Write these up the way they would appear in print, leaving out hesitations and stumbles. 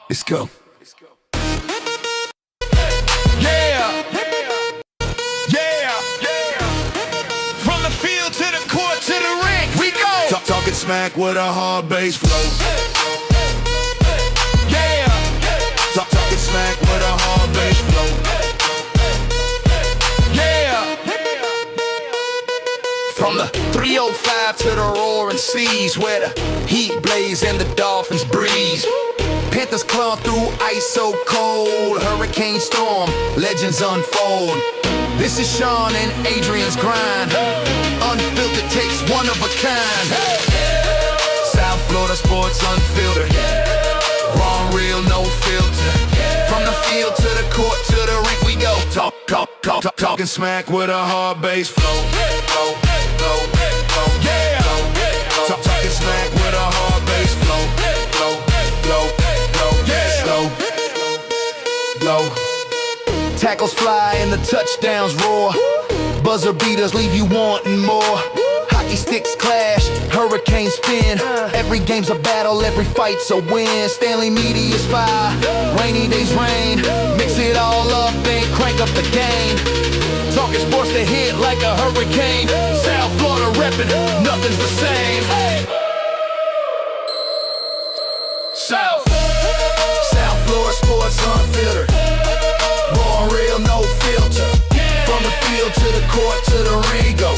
Let's go. Yeah. From the field to the court to the ring, we go. Talking smack with a hard bass flow. Yeah. Talking smack with a hard bass flow. Yeah. From the 305 to the roaring seas, where the heat blaze and the Dolphins breeze. Panthers claw through ice so cold, hurricane storm, legends unfold. This is Sean and Adrian's grind. Unfiltered takes one of a kind. South Florida sports unfiltered. Raw, real, no filter. From the field to the court to the rink we go. Talking smack with a hard bass flow. Yeah. Talking smack with a hard bass flow. Low. Tackles fly and the touchdowns roar. Buzzer beaters leave you wanting more. Hockey sticks clash, hurricanes spin. Every game's a battle, every fight's a win. Stanley Media's fire, rainy days rain. Mix it all up and crank up the game. Talking sports to hit like a hurricane. South Florida reppin', nothing's the same. South Florida sports unfiltered. Raw and real, no filter. From the field to the court to the ring go.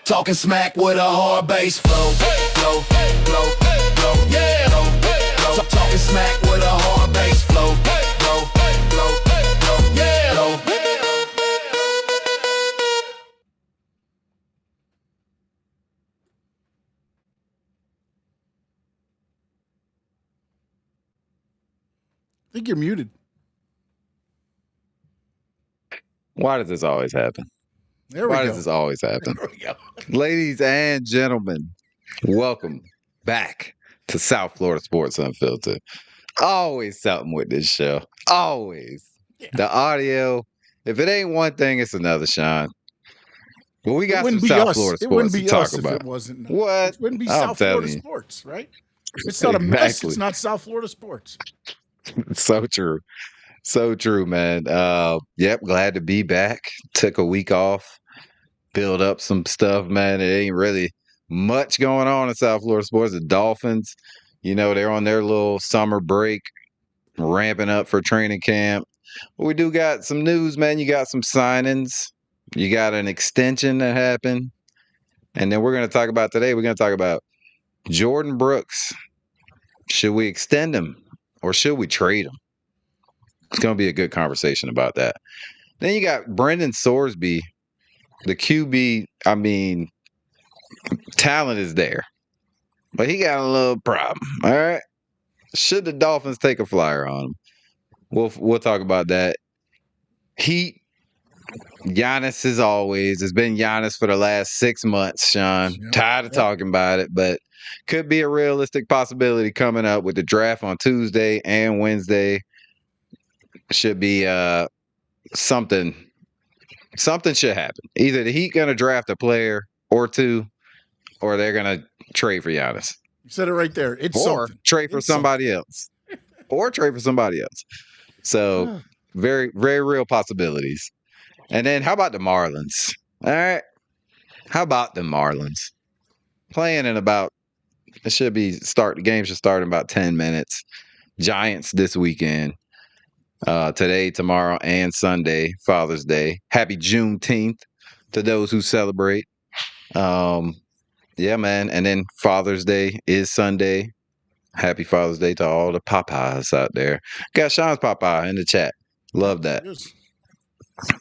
Talking smack with a hard bass flow. Yeah. Talking smack with a hard bass flow. Yeah. I think you're muted. Why does this always happen? There we Why go. does this always happen? There we go. Ladies and gentlemen, welcome back to South Florida Sports Unfiltered. Always something with this show. Always. Yeah. The audio, if it ain't one thing, it's another, Sean. Well, we It got some wouldn't be South us. Florida It sports wouldn't to be talk us if about. it wasn't. What? It wouldn't be I'm South Florida telling you. sports, right? It's not a mess. Exactly. It's not South Florida sports. So true. So true, man. Yep, glad to be back. Took a week off, build up some stuff, man. It ain't really much going on in South Florida sports. The Dolphins, they're on their little summer break, ramping up for training camp. But we do got some news, man. You got some signings. You got an extension that happened. And then we're going to talk about Jordyn Brooks. Should we extend him or should we trade him? It's going to be a good conversation about that. Then you got Brendan Sorsby, the QB. I mean, talent is there, but he got a little problem. All right. Should the Dolphins take a flyer on him? We'll talk about that. Heat, Giannis as always. It's been Giannis for the last 6 months, Sean. Yep. Tired of talking about it, but could be a realistic possibility coming up with the draft on Tuesday and Wednesday. Should be something should happen. Either the Heat gonna draft a player or two, or they're gonna trade for Giannis. You said it right there. It's Or something. trade for It's somebody else. Or trade for somebody else. So very, very real possibilities. And then how about the Marlins? All right. How about the Marlins? Playing in about the game should start in about 10 minutes. Giants this weekend. Today, tomorrow, and Sunday, Father's Day. Happy Juneteenth to those who celebrate. Yeah, man. And then Father's Day is Sunday. Happy Father's Day to all the Popeyes out there. Got Sean's Popeye in the chat. Love that. Yes.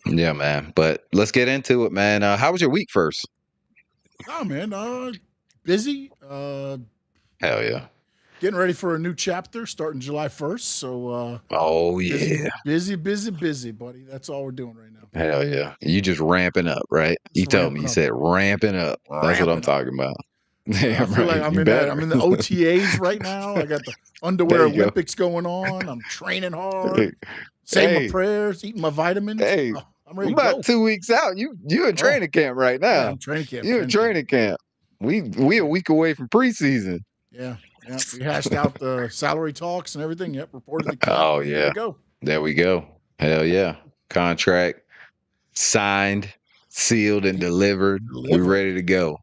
Yeah, man. But let's get into it, man. How was your week first? Oh man, busy. Hell yeah. Getting ready for a new chapter starting July 1st. So Oh, yeah. busy, buddy. That's all we're doing right now. Hell yeah. You just ramping up, right? You Just told me. ramping You up. said ramping up. That's what Ramping I'm up. talking about. I Yeah, feel like right. I'm You in better. the OTAs right now. I got the underwear There you go. Olympics going on. I'm training hard, saying Hey. my prayers, eating my vitamins. Hey. Oh, I'm We're ready to go. about 2 weeks out. You in training camp right Yeah, now. I'm training camp. You in training camp. We a week away from preseason. Yeah. Yeah, we hashed out the salary talks and everything. Yep, reported the cap. Oh There yeah, we go. there we go. Hell yeah, contract signed, sealed, and delivered. We Delivered. ready to go.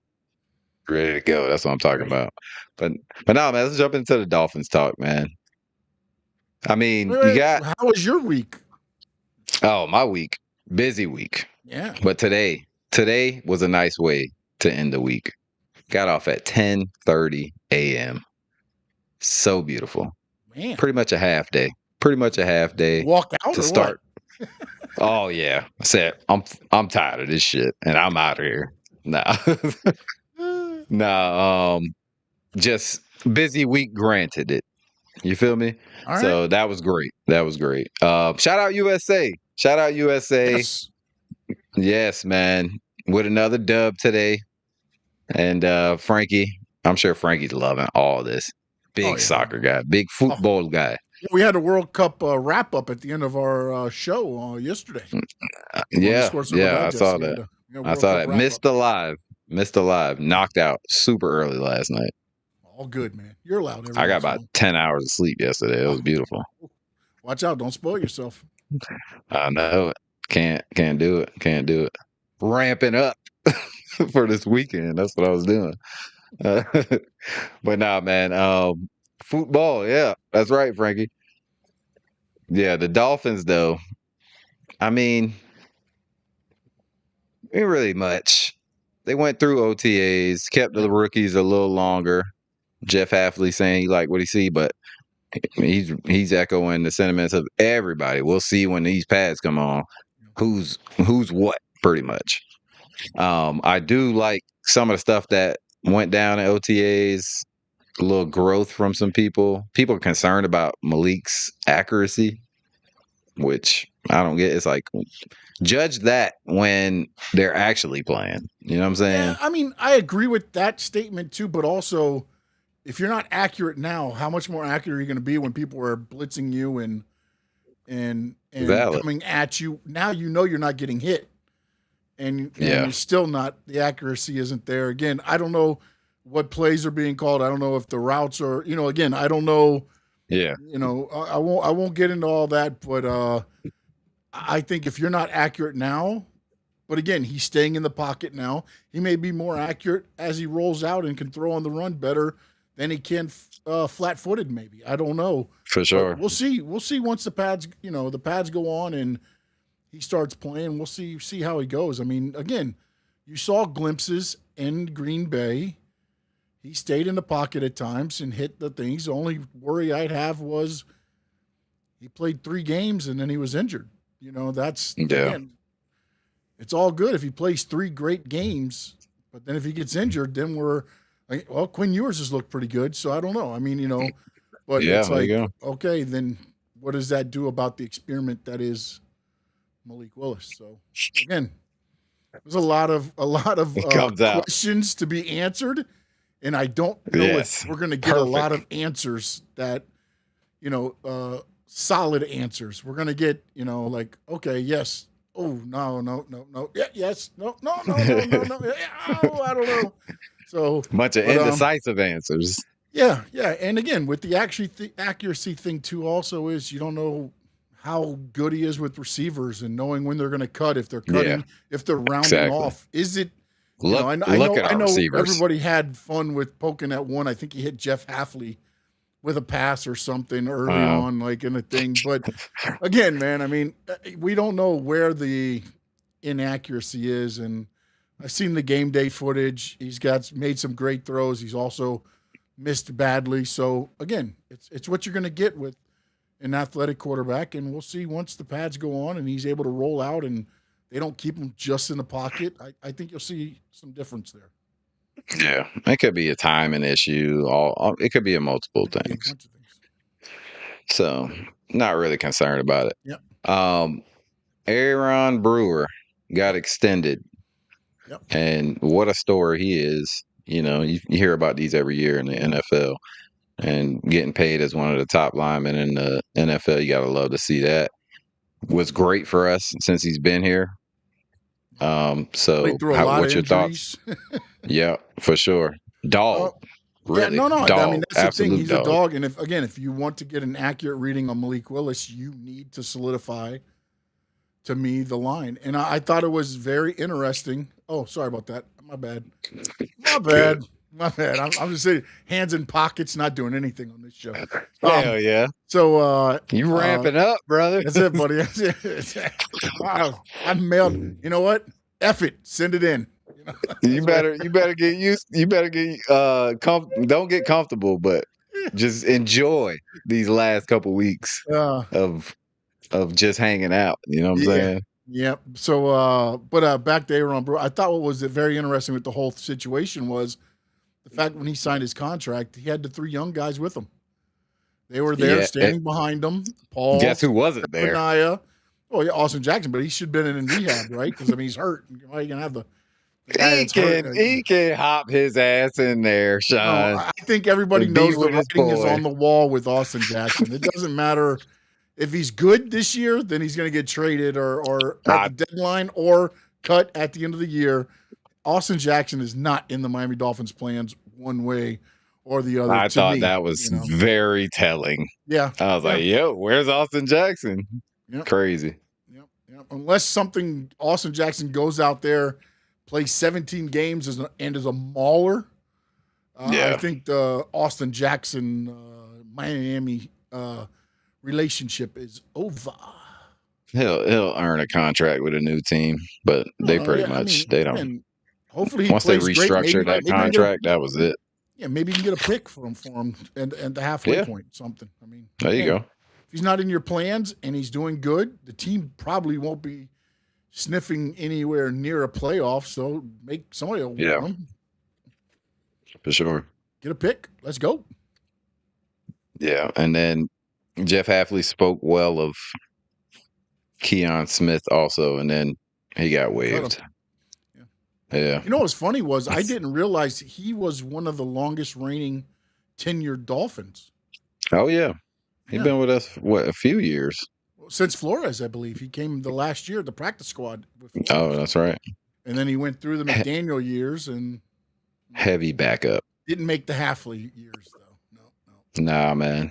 Ready to go. That's what I'm talking Ready. about. But no, man, let's jump into the Dolphins talk, man. I mean, you Wait, got how was your week? my week, busy week. Yeah, But today was a nice way to end the week. Got off at 10:30 a.m. So beautiful. man. Pretty much a half day. Pretty much a half day Walk out to or start. Oh yeah. I said I'm tired of this shit and I'm out of here. Nah. what? Nah, just busy week granted it. You feel me? All right. So that was great. That was great. Shout out USA. Shout out USA. Yes. Yes, man. With another dub today. And Frankie, I'm sure Frankie's loving all this. Big Oh, yeah. soccer guy, big football guy. Yeah, we had a World Cup wrap up at the end of our show yesterday. Yeah, I Digest. saw We had that. a I World saw Cup that. wrap-up. Missed alive. Knocked out super early last night. All good, man. You're allowed. I got about 10 hours of sleep yesterday. It was beautiful. Watch out! Don't spoil yourself. I know it. Can't do it. Can't do it. Ramping up for this weekend. That's what I was doing. But nah, man. Football. Yeah, that's right, Frankie. Yeah, the Dolphins, though. I mean, ain't really much. They went through OTAs, kept the rookies a little longer. Jeff Hafley saying he liked what he see, but he's echoing the sentiments of everybody. We'll see when these pads come on who's what, pretty much. I do like some of the stuff that went down at OTAs, a little growth from some people. People are concerned about Malik's accuracy, which I don't get. It's like, judge that when they're actually playing. You know what I'm saying? Yeah, I mean, I agree with that statement too, but also, if you're not accurate now, how much more accurate are you going to be when people are blitzing you and Valid. coming at you? Now you know you're not getting hit, and Yeah. you're still not. The accuracy isn't there. Again, I don't know what plays are being called. I don't know if the routes are. Again, I don't know. Yeah. I won't get into all that, but I think if you're not accurate now, but again, he's staying in the pocket now. He may be more accurate as he rolls out and can throw on the run better than he can flat-footed. Maybe, I don't know. For sure. But we'll see. We'll see once the pads go on and he starts playing. We'll see how he goes. I mean, again, you saw glimpses in Green Bay. He stayed in the pocket at times and hit the things. The only worry I'd have was he played 3 games and then he was injured. That's again, it's all good if he plays 3 great games, but then if he gets injured, then Quinn Ewers has looked pretty good. So I don't know. I mean, but Yeah, it's there like, you go. okay, then what does that do about the experiment that is Malik Willis? So again, there's a lot of comes out. questions to be answered. And I don't know Yes. if we're going to get a lot of answers that, solid answers. We're going to get, like, okay, yes. Oh, no. Yeah, yes. No. Yeah, I don't know. So Bunch of indecisive answers. Yeah. And again, with the accuracy thing too, also is you don't know how good he is with receivers and knowing when they're going to cut, if they're cutting, if they're rounding Exactly. off. Is it? Look I at our know receivers. everybody had fun with poking at one. I think he hit Jeff Hafley with a pass or something early on, like in a thing. But again, man, I mean, we don't know where the inaccuracy is. And I've seen the game day footage. He's made some great throws. He's also missed badly. So again, it's what you're going to get with an athletic quarterback. And we'll see once the pads go on and he's able to roll out and they don't keep him just in the pocket. I think you'll see some difference there. Yeah, it could be a timing issue. It could be a multiple things. So, not really concerned about it. Yep. Aaron Brewer got extended. Yep. And what a story he is. You hear about these every year in the NFL. And getting paid as one of the top linemen in the NFL, you got to love to see that. Was great for us since he's been here. So Played through a lot what's of your injuries. thoughts? Yeah, for sure. Dog. Really. no. I Dog. mean, that's the thing. Absolute He's dog. a dog. And if you want to get an accurate reading on Malik Willis, you need to solidify, to me, the line. And I thought it was very interesting. Oh, sorry about that. My bad. Good. I'm just saying, hands in pockets, not doing anything on this show. Hell yeah. So You ramping up, brother. that's it, buddy. That's it. Wow, I mailed. You know what? F it. Send it in. You know? You better get used. You better get don't get comfortable, but just enjoy these last couple weeks of just hanging out. You know what I'm saying? Yep. So, but back to Aaron, bro. I thought what was very interesting with the whole situation was the fact when he signed his contract, he had the 3 young guys with him. They were there, standing behind him. Paul. Guess who wasn't there? Anaya. Oh yeah, Austin Jackson, but he should have been in rehab, right? Because I mean, he's hurt. Why are you gonna have the guy that's hurt? He can hop his ass in there, Sean. No, I think everybody And knows be the with his writing is boy. on the wall with Austin Jackson. It doesn't matter if he's good this year, then he's going to get traded or at the deadline or cut at the end of the year. Austin Jackson is not in the Miami Dolphins plans one way or the other. I thought me, that was you know? very telling. Yeah. I was like, yo, where's Austin Jackson? Yep. Crazy. Yep. Unless Austin Jackson goes out there, plays 17 games and is a mauler. I think the Austin Jackson Miami relationship is over. He'll earn a contract with a new team, but they pretty much they don't. And hopefully, Once they plays great. restructure that contract, that was it. Yeah, maybe you can get a pick for him and the halfway point, something. I mean, there you go. If he's not in your plans and he's doing good, the team probably won't be sniffing anywhere near a playoff. So make somebody want him. For sure. Get a pick. Let's go. Yeah, and then Jeff Hafley spoke well of Keon Smith also, and then he got waived. Yeah. You know what's funny was I didn't realize he was one of the longest reigning tenured Dolphins. Oh yeah, he's been with us a few years since Flores, I believe. He came the last year at the practice squad with Flores. Oh, that's right. And then he went through the McDaniel years and heavy backup. Didn't make the Hafley years though. No. Nah, man,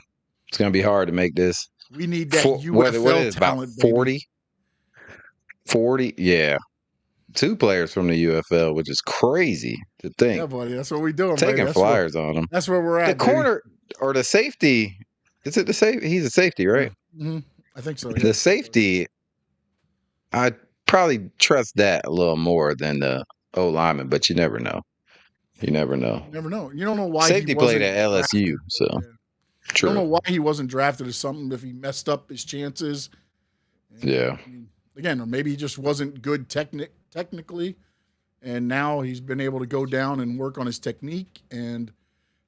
it's gonna be hard to make this. We need that UFL what is talent, about 40? 40, yeah. 2 players from the UFL, which is crazy to think. Yeah, buddy, that's what we do. Taking flyers on them. That's where we're at. The corner or the safety. Is it the safety? He's a safety, right? Mm-hmm. I think so. Yeah. The safety, I'd probably trust that a little more than the O lineman, but you never know. You never know. You never know. You don't know why safety he wasn't played at LSU, drafted. so true. I don't know why he wasn't drafted as something if he messed up his chances. Yeah. I mean, again, or maybe he just wasn't good technically, and now he's been able to go down and work on his technique, and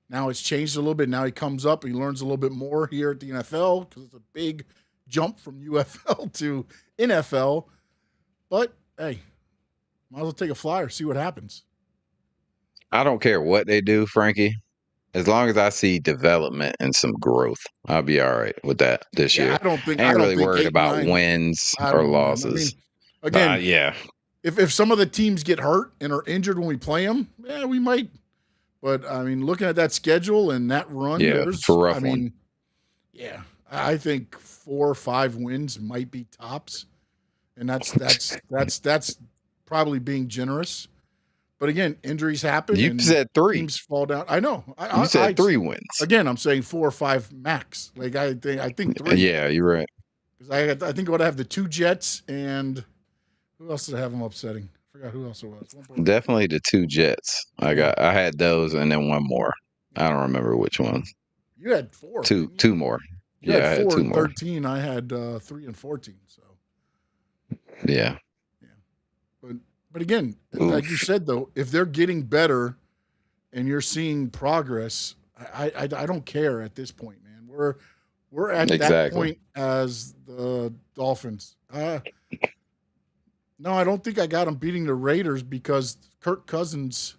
now it's changed a little bit. Now he comes up, he learns a little bit more here at the NFL because it's a big jump from UFL to NFL. But hey, might as well take a flyer, see what happens. I don't care what they do, Frankie. As long as I see development and some growth, I'll be all right with that this year. I don't think I ain't really think worried about wins or losses. I mean, again, yeah. If some of the teams get hurt and are injured when we play them, we might. But I mean, looking at that schedule and that run, it's a rough one. Yeah, I think 4 or 5 wins might be tops, and that's probably being generous. But again, injuries happen. You said 3. Teams fall down. I know. You said 3 wins. Again, I'm saying 4 or 5 max. Like I think 3. Yeah, you're right. Because I think I would have the 2 Jets and who else did I have them upsetting? I forgot who else it was. Definitely the 2 Jets. I had those and then one more. I don't remember which one. You had 4. 2 more. You I had 4 had 2 and more. 13. I had 3 and 14. So yeah. But again, like you said though, if they're getting better and you're seeing progress, I don't care at this point, man. We're at that point as the Dolphins. No, I don't think I got them beating the Raiders because Kirk Cousins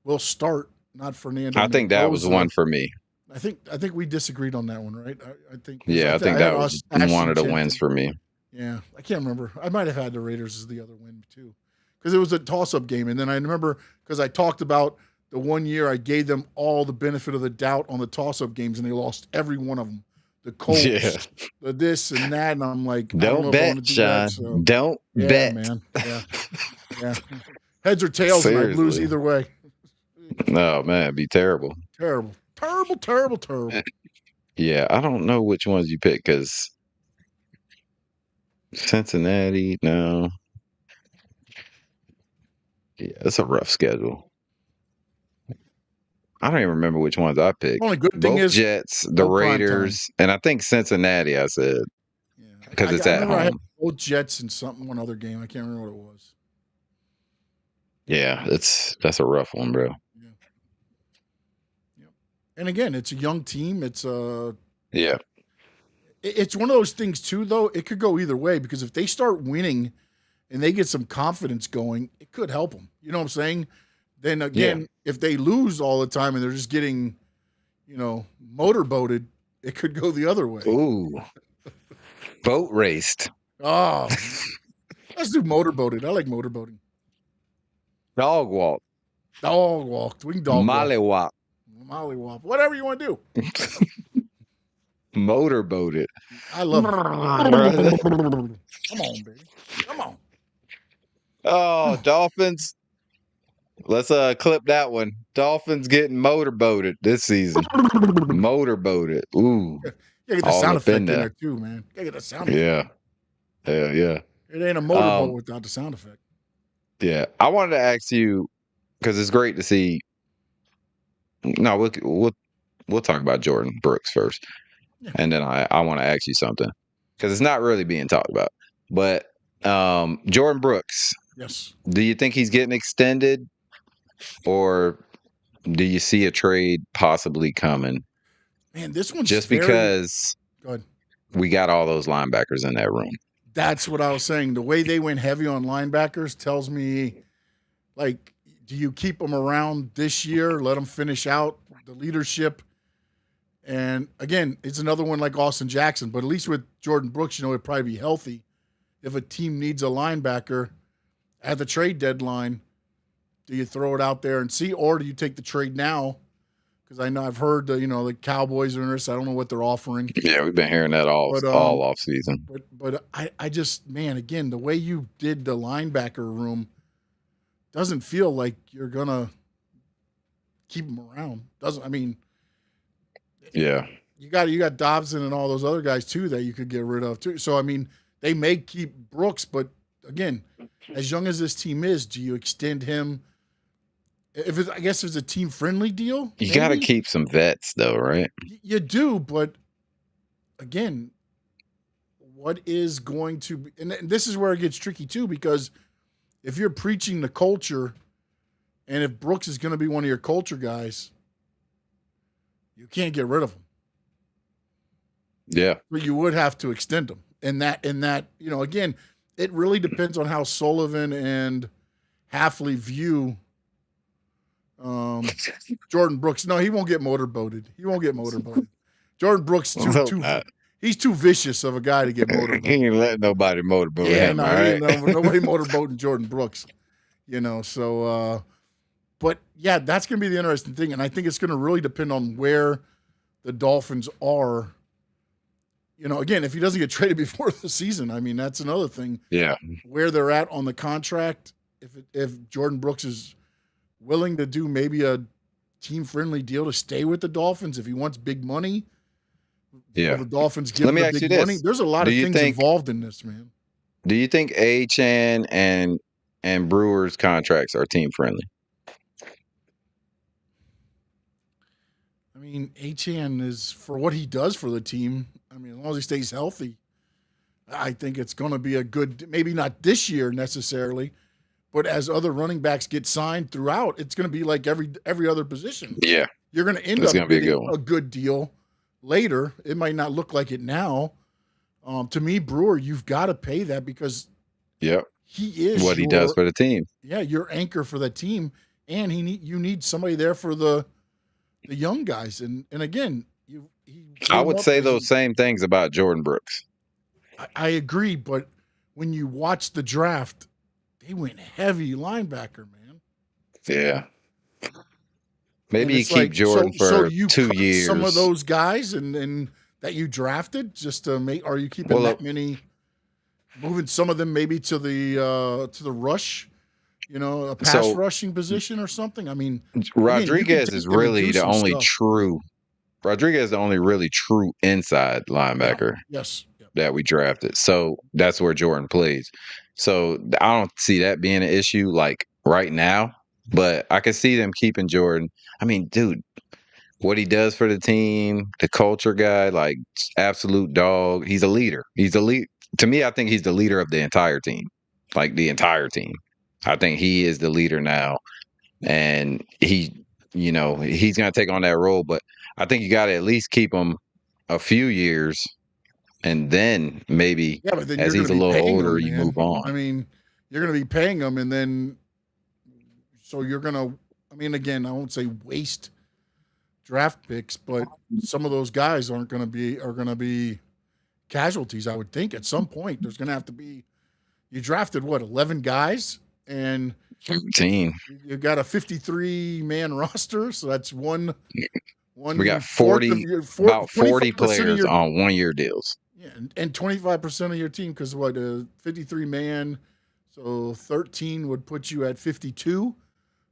will start, not Fernando. I think that was one for me. I think we disagreed on that one, right? I think. Yeah, I think that was one of the wins for me. Yeah, I can't remember. I might have had the Raiders as the other win too, because it was a toss-up game, and then I remember because I talked about the one year I gave them all the benefit of the doubt on the toss-up games, and they lost every one of them. The Colts, the this and that, and I'm like, I don't know if I want to do that. So Don't bet, man. Yeah. Heads or tails, and I'd lose Seriously. either way. No, man, it'd be terrible. Terrible. Yeah, I don't know which ones you pick because Cincinnati, no. Yeah, it's a rough schedule. I don't even remember which ones I picked. Only good thing Both is Jets, the no prime time. Raiders, and I think Cincinnati. I said because it's I at remember I had home. both Jets and one other game. I can't remember what it was. Yeah, that's a rough one, bro. Yeah. And again, it's a young team. It's Yeah. It's one of those things too, though. It could go either way because if they start winning and they get some confidence going, it could help them. You know what I'm saying? Then again, if they lose all the time and they're just getting, motorboated, it could go the other way. Ooh. Boat raced. Oh, let's do motorboated. I like motorboating. Dog walk. Dog walk. We can dog Mollywop. Mollywop. Whatever you want to do. Motorboated. I love it. Come on, baby. Come on. Oh, Dolphins. Let's clip that one. Dolphins getting motorboated this season. Motorboated. Ooh. You get the sound effect in there too, man. You get the sound effect. Yeah. It ain't a motorboat without the sound effect. Yeah. I wanted to ask you, because it's great to see. No, we'll talk about Jordyn Brooks first. Yeah. And then I want to ask you something. Because it's not really being talked about. But Jordyn Brooks. Yes. Do you think he's getting extended? Or do you see a trade possibly coming? Man, this one's just because we got all those linebackers in that room. That's what I was saying. The way they went heavy on linebackers tells me, like, do you keep them around this year, let them finish out the leadership? And again, it's another one like Austin Jackson, but at least with Jordyn Brooks, it'd probably be healthy. If a team needs a linebacker at the trade deadline, do you throw it out there and see, or do you take the trade now? Because I know I've heard the Cowboys are interested. I don't know what they're offering. Yeah, we've been hearing that all off season. But I just, man, again, the way you did the linebacker room doesn't feel like you're gonna keep them around. Yeah. You got Dobson and all those other guys too that you could get rid of too. So I mean, they may keep Brooks, but again, as young as this team is, do you extend him? I guess it's a team-friendly deal. You got to keep some vets, though, right? You do, but again, what is going to be? And this is where it gets tricky too, because if you're preaching the culture, and if Brooks is going to be one of your culture guys, you can't get rid of him. Yeah, but you would have to extend him. And that, again, it really depends on how Sullivan and Hafley view Jordyn Brooks. No, he won't get motorboated. Jordyn Brooks he's too vicious of a guy to get motorboated. He ain't letting nobody motorboat him. Nobody motorboating Jordyn Brooks. But yeah, that's going to be the interesting thing, and I think it's going to really depend on where the Dolphins are. Again, if he doesn't get traded before the season, I mean, that's another thing. Yeah, where they're at on the contract. If Jordyn Brooks is willing to do maybe a team-friendly deal to stay with the Dolphins, if he wants big money, the Dolphins give him the big money. There's a lot of things involved in this, man. Do you think Achane and Brewer's contracts are team-friendly? I mean, Achane is, for what he does for the team, I mean, as long as he stays healthy, I think it's going to be a good, maybe not this year necessarily, but as other running backs get signed throughout, it's going to be like every other position. Yeah. You're going to end up getting a good deal later. It might not look like it now. To me, Brewer, you've got to pay that because he is what he does for the team. Yeah, your anchor for the team, and you need somebody there for the young guys. And again, I would say those same things about Jordyn Brooks. I agree, but when you watch the draft, they went heavy linebacker, man. Yeah. And Maybe you it's keep like, Jordan so for do you 2 cut some of years. those guys and that you drafted just to make? Are you keeping Well, that many? Moving some of them maybe to the rush, a pass so rushing position or something. I mean, again, you can Rodriguez is take them and really do the some only stuff. true. Rodriguez is the only really true inside Yeah. linebacker Yes. Yeah. that we drafted. So that's where Jordan plays. So I don't see that being an issue like right now, but I can see them keeping Jordan. I mean, dude, what he does for the team, the culture guy, like absolute dog. He's a leader. He's a lead. To me, I think he's the leader of the entire team, like the entire team. I think he is the leader now, and he's gonna take on that role. But I think you got to at least keep him a few years, and then maybe Yeah, but then as you're going he's to a be little paying older, them, you move man. on. I mean, you're going to be paying them, and then so you're going to. I mean, again, I won't say waste draft picks, but some of those guys are going to be casualties. I would think at some point there's going to have to be. You drafted what 11 guys, and Team. you got a 53 man roster, so that's one We got fourth of 40, your about 40 25% of players your on 1-year deals. yeah, and 25% of your team because what 53 man, so 13 would put you at 52.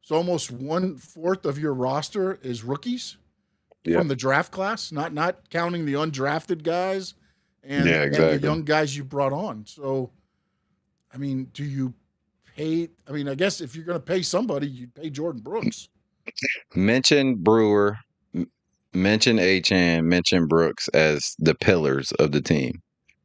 So almost 1/4 of your roster is rookies Yeah. from the draft class, not counting the undrafted guys and Yeah, the exactly. young guys you brought on. So, I mean, do you pay? I mean, I guess if you're going to pay somebody, you'd pay Jordyn Brooks. Mention Brewer, mention Achan, mention Brooks as the pillars of the team.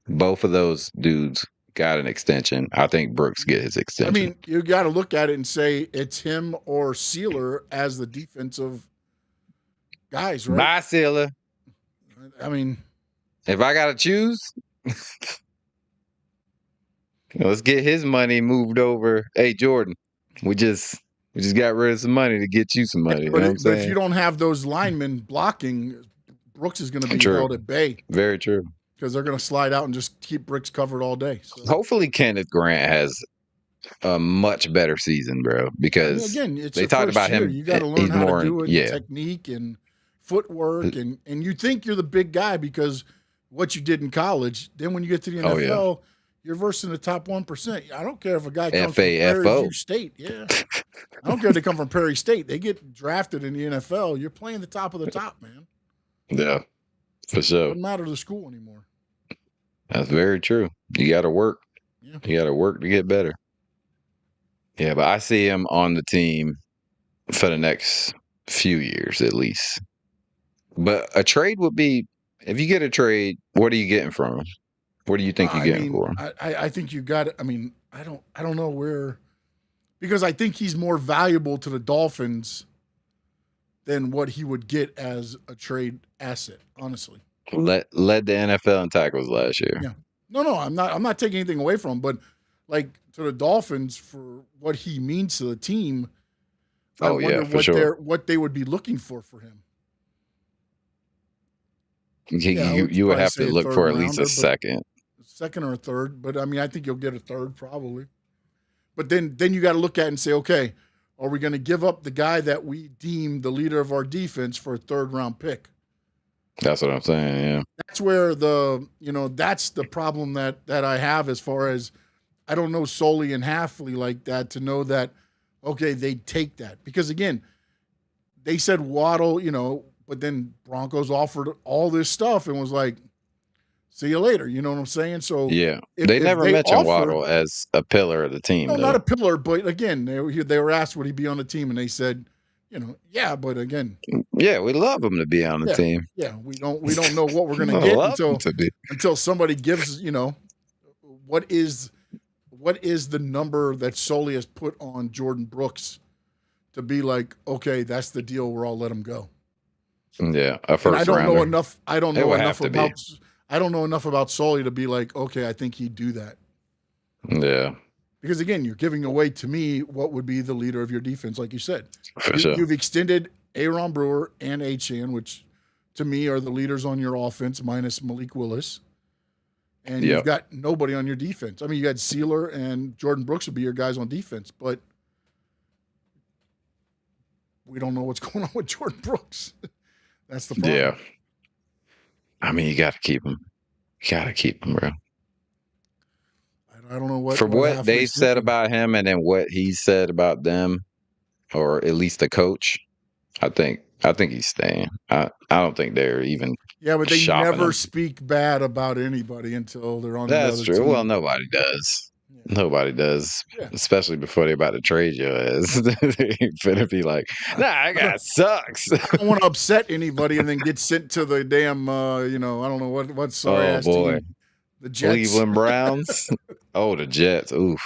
Both of those dudes got an extension. I think Brooks get his I extension. mean, you got to look at it and say it's him or Sealer as the defensive guys, right? Bye, Silla. I mean, If I gotta choose, let's get his money moved over. Hey, Jordan, we just got rid of some money to get you some money. You know what I'm but if you saying? don't have those linemen blocking, Brooks is going to be True. held at bay Very true. because they're going to slide out and just keep Brooks covered all day. So, Hopefully, Kenneth Grant has a much better season, bro, I mean, because again, it's they your talked first about year. him. You got to learn He's how to more, do it, yeah. technique and footwork, and you think you're the big guy because what you did in college. Then when you get to the NFL, Oh, yeah. you're versing the top 1%. I don't care if a guy comes from FAFO. Prairie View State. Yeah, I don't care if they come from Prairie State. They get drafted in the NFL. You're playing the top of the top, man. Yeah, for sure. Doesn't matter the school anymore. That's very true. You got to work. Yeah. You got to work to get better. Yeah, but I see him on the team for the next few years at least. But a trade would be, if you get a trade, what are you getting from him? What do you think you're getting for him? I think you got it. I mean, I don't know where, because I think he's more valuable to the Dolphins than what he would get as a trade asset, honestly. Led the NFL in tackles last year. Yeah. No, I'm not taking anything away from him, but like to the Dolphins for what he means to the team, I wonder what they would be looking for him. You would have to look for at least a second or a third, but I mean, I think you'll get a third probably. But then you got to look at it and say, okay, are we going to give up the guy that we deem the leader of our defense for a third-round pick? That's what I'm saying. Yeah, that's where that's the problem that I have as far as I don't know Soley and Hafley like that to know that okay they take that because again they said Waddle, but then Broncos offered all this stuff and was like, see you later. You know what I'm saying? So yeah, they never mentioned Waddle as a pillar of the team. No, not a pillar, but again, they were asked would he be on the team, and they said, yeah, but again, yeah, we love him to be on the team. Yeah, we don't know what we're gonna get until somebody gives, what is the number that Soley has put on Jordyn Brooks to be like, okay, that's the deal. We're all let him go. Yeah, a first I don't rounder. know enough. I don't know enough about Soley to be like, okay, I think he'd do that. Yeah. Because again, you're giving away to me what would be the leader of your defense, like you said. For sure. You've extended Aaron Brewer and Achan, which to me are the leaders on your offense, minus Malik Willis. And you've got nobody on your defense. I mean, you had Sealer and Jordyn Brooks would be your guys on defense, but we don't know what's going on with Jordan Brooks. That's the problem. Yeah. I mean, you got to keep him. You got to keep him, bro. I don't know what for what they Hafley's said thinking. about him, and then what he said about them, or at least the coach. I think he's staying. I don't think they're even. Yeah, but they shopping never him. speak bad about anybody until they're on the That's other true. team. Well, nobody does. Yeah. Nobody does, Yeah. especially before they're about to trade your ass. They ain't finna be like, nah, that guy sucks. I don't want to upset anybody and then get sent to the damn, I don't know what sorry ass boy. team. The Jets. Cleveland Browns. Oh, the Jets. Oof.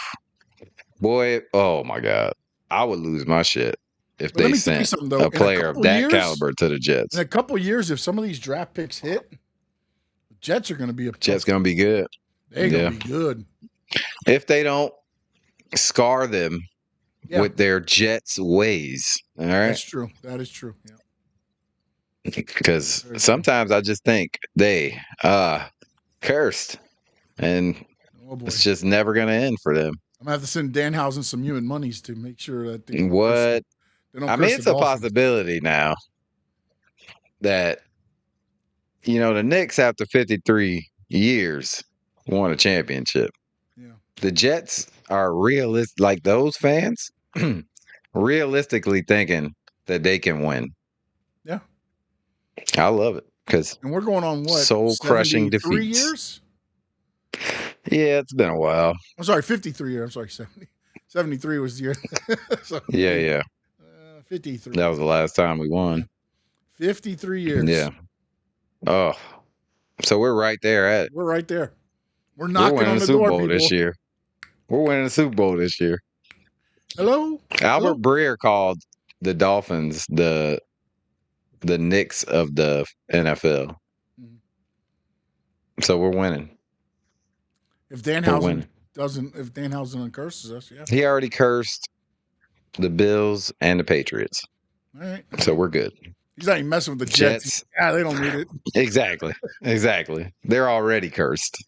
Boy, oh my God. I would lose my shit if But let they me tell you sent something, though. a player of that caliber to the Jets. In a couple of years, if some of these draft picks hit, the Jets are going to be Jets going to be good. They're going to be good. If they don't scar them with their Jets ways. All right. That's true. That is true. Yeah. Because sometimes I just think they cursed, and it's just never going to end for them. I'm going to have to send Danhausen some human monies to make sure that they what? don't I mean, it's a possibility now that, the Knicks, after 53 years, won a championship. Yeah. The Jets are like those fans, realistically thinking that they can win. Yeah. I love it because and we're going on what? Soul-crushing defeats. 3 years? Yeah, it's been a while. I'm sorry, 53 years. I'm sorry, 70. 73 was the year. So, yeah. 53. That was the last time we won. 53 years. Yeah. Oh, so we're right there We're right there. We're knocking winning on the Super door, Bowl people. this year. We're winning the Super Bowl this year. Hello? Albert Breer called the Dolphins the Knicks of the NFL. Mm-hmm. So we're winning. If Danhausen uncurses us, yeah. He already cursed the Bills and the Patriots. All right. So we're good. He's not even messing with the Jets. Yeah, they don't need it. Exactly. They're already cursed.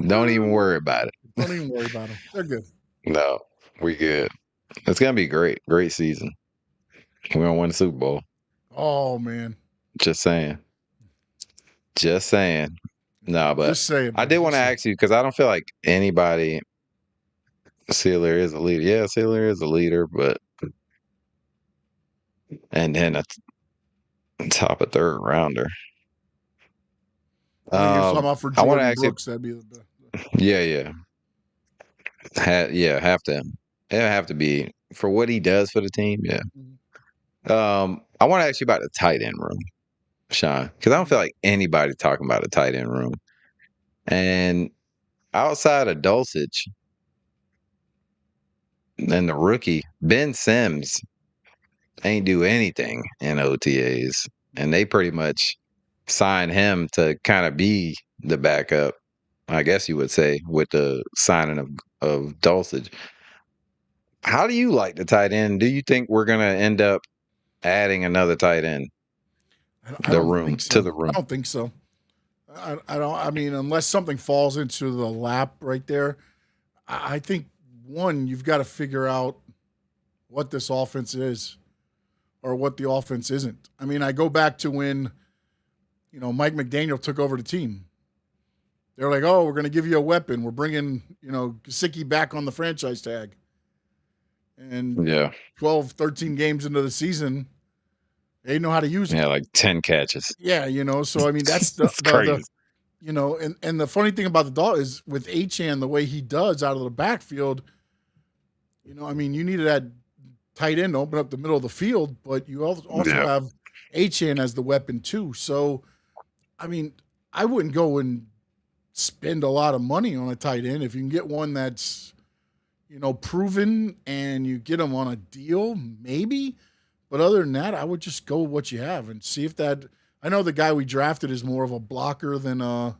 Don't even worry about it. Don't even worry about them. They're good. No, we good. It's going to be great. Great season. We're going to win the Super Bowl. Oh, man. Just saying. No, but just saying, I did want to ask you, because I don't feel like anybody. Sealer is a leader. Yeah, Sealer is a leader, but. And then a top of third rounder. I want to ask Brooks, that'd be the Yeah. Have to. It'll have to be for what he does for the team. Yeah. I want to ask you about the tight end room, Sean, because I don't feel like anybody's talking about the tight end room. And outside of Dulcich and the rookie, Ben Sims ain't do anything in OTAs. And they pretty much signed him to kind of be the backup, I guess you would say, with the signing of Dulcich. How do you like the tight end? Do you think we're going to end up adding another tight end to the room? I don't think so. I mean, unless something falls into the lap right there, I think, one, you've got to figure out what this offense is or what the offense isn't. I mean, I go back to when, Mike McDaniel took over the team. They're like, oh, we're going to give you a weapon. We're bringing, Gesicki back on the franchise tag. And 12, 13 games into the season, they know how to use it. Yeah, like 10 catches. Yeah, so I mean that's crazy. And the funny thing about the Dolphins is with Achane, the way he does out of the backfield, I mean, you needed that tight end to open up the middle of the field, but you also have Achane as the weapon too. So, I mean, I wouldn't go and spend a lot of money on a tight end if you can get one that's proven and you get them on a deal, maybe. But other than that, I would just go with what you have and see if that. I know the guy we drafted is more of a blocker than a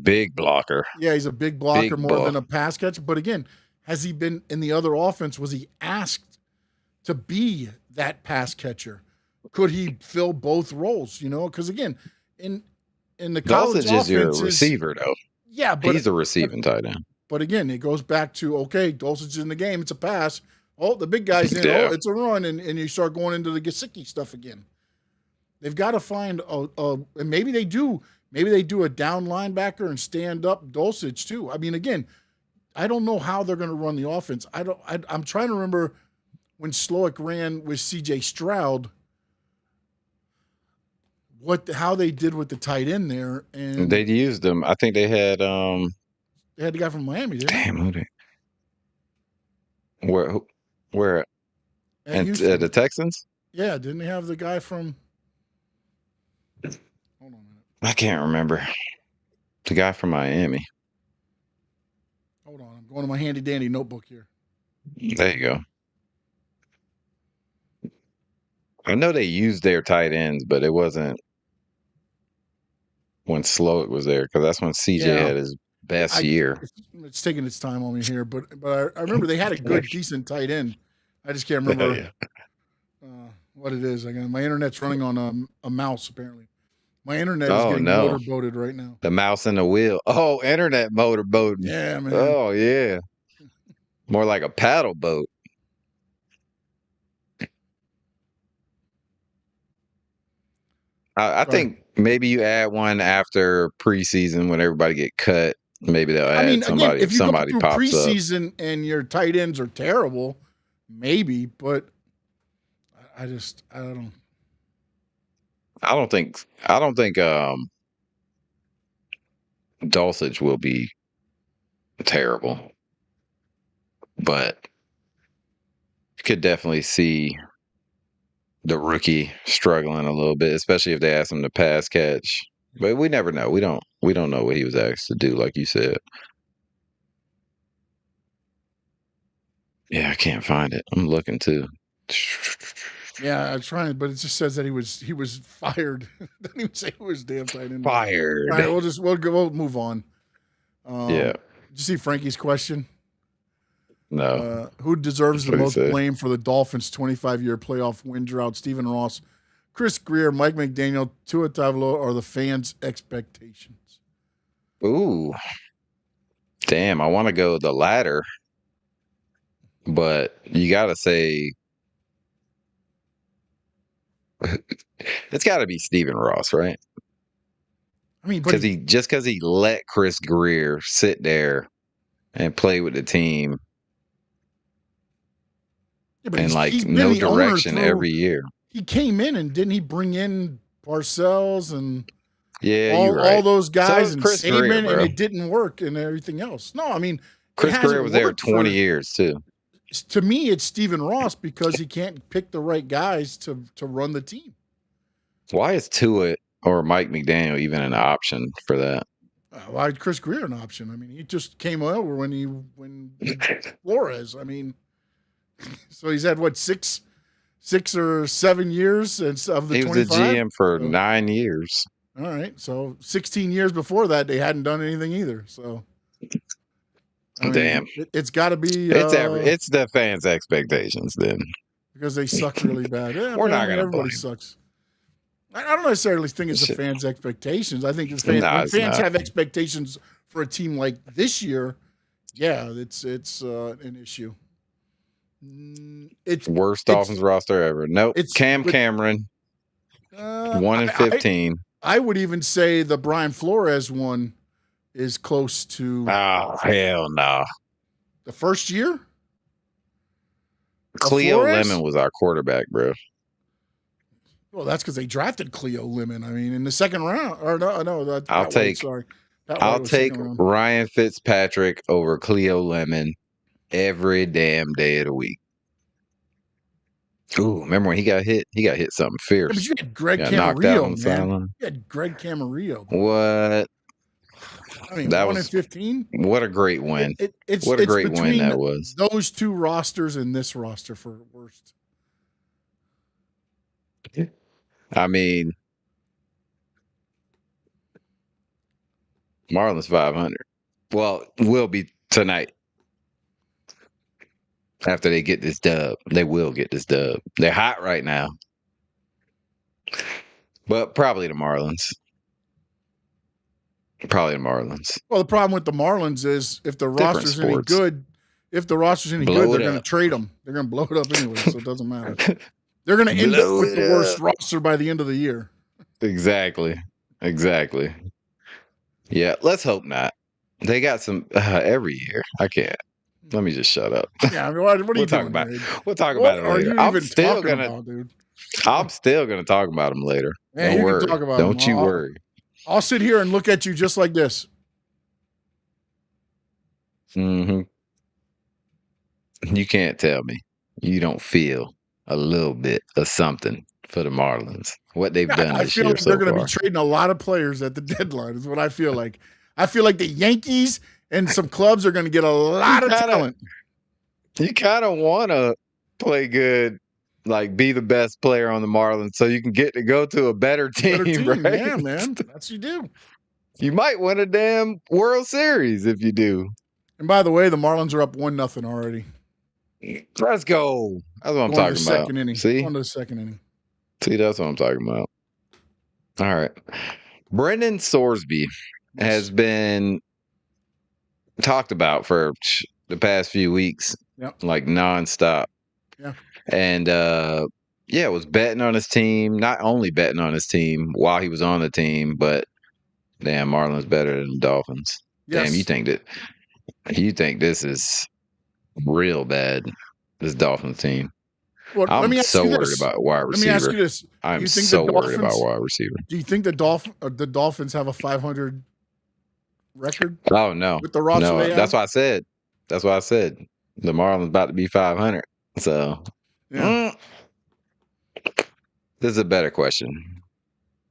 big blocker. Yeah, he's a big blocker than a pass catcher. But again, has he been in the other offense? Was he asked to be that pass catcher? Could he fill both roles? Because again, in the college Dulcich is your receiver, though. Yeah, but he's a receiving tight end. But again, it goes back to, okay, Dulcich is in the game. It's a pass. Oh, the big guy's in. Yeah. Oh, it's a run, and you start going into the Gesicki stuff again. They've got to find and maybe they do. Maybe they do a down linebacker and stand up Dulcich too. I mean, again, I don't know how they're going to run the offense. I'm trying to remember when Slowick ran with C.J. Stroud, how they did with the tight end there, and They used them. I think they had they had the guy from Miami. Didn't damn, who they? Where they? and the Texans? Yeah, didn't they have the guy from? Hold on a minute. I can't remember. The guy from Miami. Hold on, I'm going to my handy dandy notebook here. There you go. I know they used their tight ends, but it wasn't when Slowick was there, because that's when CJ had his best year. It's taking its time on me here, but I remember they had a good, decent tight end. I just can't remember what it is. My internet's running on a mouse, apparently. My internet is getting motorboated right now. The mouse and the wheel. Oh, internet motorboating. Yeah, man. Oh, yeah. More like a paddle boat. I think maybe you add one after preseason when everybody get cut. Maybe they'll add somebody. Again, if you somebody go through pops preseason and your tight ends are terrible, maybe. But I don't know. I don't think Dulcich will be terrible, but you could definitely see the rookie struggling a little bit, especially if they ask him to pass catch. But we never know. We don't know what he was asked to do, like you said. Yeah, I can't find it. I'm looking too. Yeah, I'm trying, but it just says that he was fired. It doesn't even say who his damn tight end. Fired. All right, we'll move on. Yeah. Did you see Frankie's question? No. Who deserves the most blame for the Dolphins' 25-year playoff win drought? Stephen Ross, Chris Greer, Mike McDaniel, Tua Tagovailoa, or the fans' expectations? Ooh. Damn, I want to go the latter. But you got to say it's got to be Stephen Ross, right? I mean, because he let Chris Greer sit there and play with the team and no direction every year. He came in and didn't he bring in Parcells and you're all those guys and Chris Saban, Greer, and it didn't work and everything else. No, I mean Chris Greer was there 20 years too. To me, it's Stephen Ross because he can't pick the right guys to run the team. Why is Tua or Mike McDaniel even an option for that? Why Chris Greer an option? I mean, he just came over when Flores. I mean, so he's had what 6 or 7 years of the 25. He was the GM for 9 years. All right, so 16 years before that, they hadn't done anything either. So, damn, it's got to be. It's the fans' expectations then, because they suck really bad. Yeah, we're not going to. Everybody sucks. I don't necessarily think it's the fans' expectations. I think the fans, when fans have expectations for a team like this year, yeah, it's an issue. It's worst Dolphins roster ever. Nope. Cameron, 1-15. I would even say the Brian Flores one is close to. Oh hell no! The first year, Cleo Lemon was our quarterback, bro. Well, that's because they drafted Cleo Lemon. I mean, in the second round, or no. I'll take Ryan Fitzpatrick over Cleo Lemon every damn day of the week. Ooh, remember when he got hit? He got hit something fierce. Yeah, but you had Greg Camarillo, man. You had Greg Camarillo. What? I mean, that 1-15. What a great win! What a great win that was. Those two rosters and this roster for worst. I mean, Marlins 500. Well, will be tonight. After they get this dub, they will get this dub. They're hot right now, but probably the Marlins. Probably the Marlins. Well, the problem with the Marlins is if the roster's any good, if the roster's any Blow good, they're it going to up. trade them. They're going to blow it up anyway, so it doesn't matter. They're going to end up Blow with the it worst up. roster by the end of the year. Exactly. Yeah, let's hope not. They got some every year. I can't. Let me just shut up. Yeah, I mean, what are We'll you talk doing? about Greg? We'll talk What about it are later. you even talking about, dude? I'm still gonna talk about them later. Yeah, Don't you worry. can talk about Don't them. you worry. I'll sit here and look at you just like this. You can't tell me you don't feel a little bit of something for the Marlins. What they've done I this feel year like they're so going to far. be trading a lot of players at the deadline. Is what I feel like. I feel like the Yankees and some clubs are going to get a lot of talent. You kind of want to play good, like be the best player on the Marlins, so you can get to go to a better team, right? Yeah, man. That's what you do. You might win a damn World Series if you do. And by the way, the Marlins are up 1-0 already. Let's go. That's what I'm Going to talking the about. second inning. See, Going to the second inning. See, that's what I'm talking about. All right, Brendan Sorsby has been talked about for the past few weeks, like nonstop. Yeah. And was betting on his team. Not only betting on his team while he was on the team, but damn, Marlins better than the Dolphins. Yes. Damn, you think this is real bad, this Dolphins team. Well, I'm so worried about wide receiver. Let me ask you this. I'm so worried about wide receiver. Do you think the Dolphins have a 500 record? Oh, no. With the roster they have? That's why I said. The Marlins about to be 500. So, this is a better question.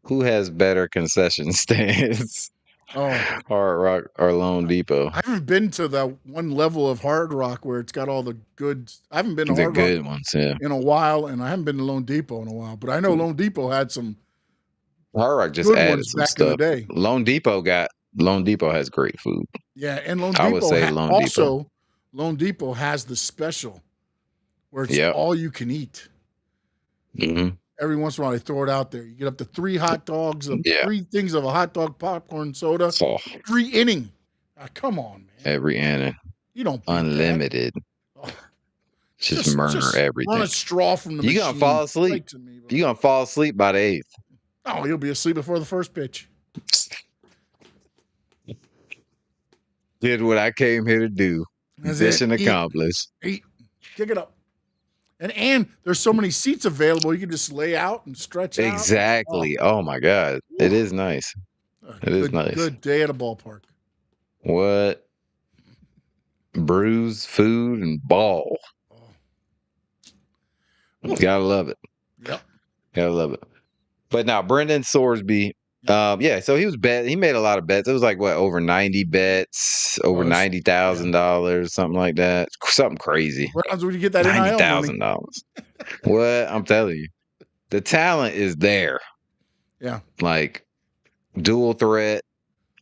Who has better concession stands? Hard Rock or Lone Depot? I haven't been to that one level of Hard Rock where it's got all the good. I haven't been to Hard good Rock ones, yeah, in a while, and I haven't been to Lone Depot in a while. But I know Lone Depot had some. Hard Rock just added some back stuff. in the day. Lone Depot has great food. Yeah, and Lone Depot I would say Lone Depot has the special where it's all you can eat. Mm-hmm. Every once in a while, they throw it out there. You get up to 3 hot dogs, 3 things of a hot dog, popcorn, soda, 3 inning. Come on, man. Every inning. You don't unlimited. Just murder everything. Run a straw from the machine. You're gonna fall asleep. You're gonna fall asleep by the 8th. Oh, you'll be asleep before the first pitch. Did what I came here to do. Mission accomplished. Eat. Kick it up. And there's so many seats available, you can just lay out and stretch out. Exactly. Oh my God. It is nice. It is nice. Good day at a ballpark. What? Brews, food, and ball. Gotta love it. Yep. Gotta love it. But now, Brendan Sorsby, so he was he made a lot of bets. It was like, what, over 90 bets, over $90,000, something like that. Something crazy. What happens when you get that $90,000. What? I'm telling you. The talent is there. Yeah. Like, dual threat,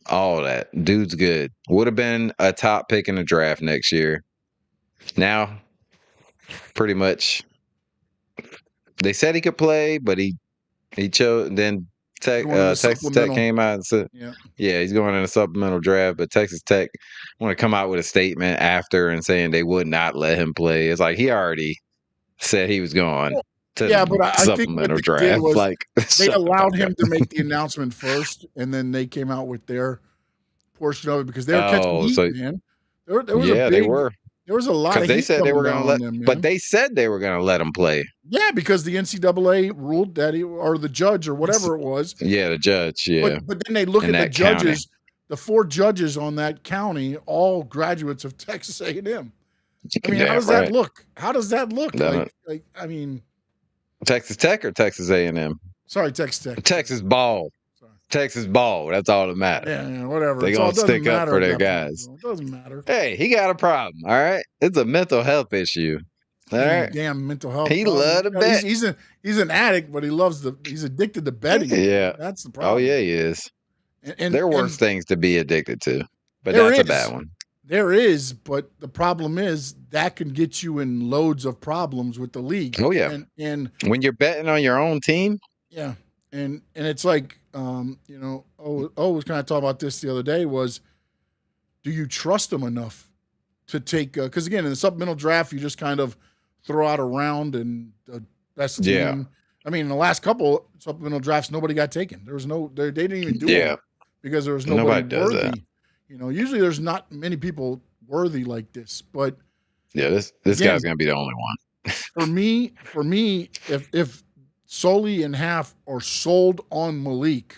all that. Dude's good. Would have been a top pick in the draft next year. Now, pretty much, they said he could play, but he chose. Then Texas Tech came out and said, he's going in a supplemental draft. But Texas Tech want to come out with a statement after and saying they would not let him play. It's like he already said he was going to but I supplemental think what they draft. did was Like they allowed him to make the announcement first, and then they came out with their portion of it because they were catching heat, man. They were. There was a lot of they said they were going to let them, but they said they were going to let him play. Yeah, because the NCAA ruled that or the judge or whatever it was. Yeah, the judge. Yeah, but then they look at the judges. County. The 4 judges on that county, all graduates of Texas A&M. I mean, how does that look? How does that look? Like, I mean, Texas Tech or Texas A&M? Sorry, Texas Tech. Texas ball. Texas ball. That's all that matters. Yeah, whatever. They're going to stick up for their guys. It doesn't matter. Hey, he got a problem, all right? It's a mental health issue. All right. Damn mental health. He loves to bet. He's an addict, but he's addicted to betting. Yeah. That's the problem. Oh, yeah, he is. And there are worse things to be addicted to, but that's a bad one. There is, but the problem is that can get you in loads of problems with the league. Oh, yeah. And when you're betting on your own team. Yeah. And it's like, was kind of talking about this the other day was, do you trust them enough to take because again in the supplemental draft you just kind of throw out a round and the best team. Yeah. I mean, in the last couple supplemental drafts, nobody got taken. There was no they didn't even do Yeah. it because there was Nobody nobody does worthy. that. You know, usually there's not many people worthy like this, but Yeah, this again, guy's gonna be the only one. for me, if Sully and Half are sold on Malik,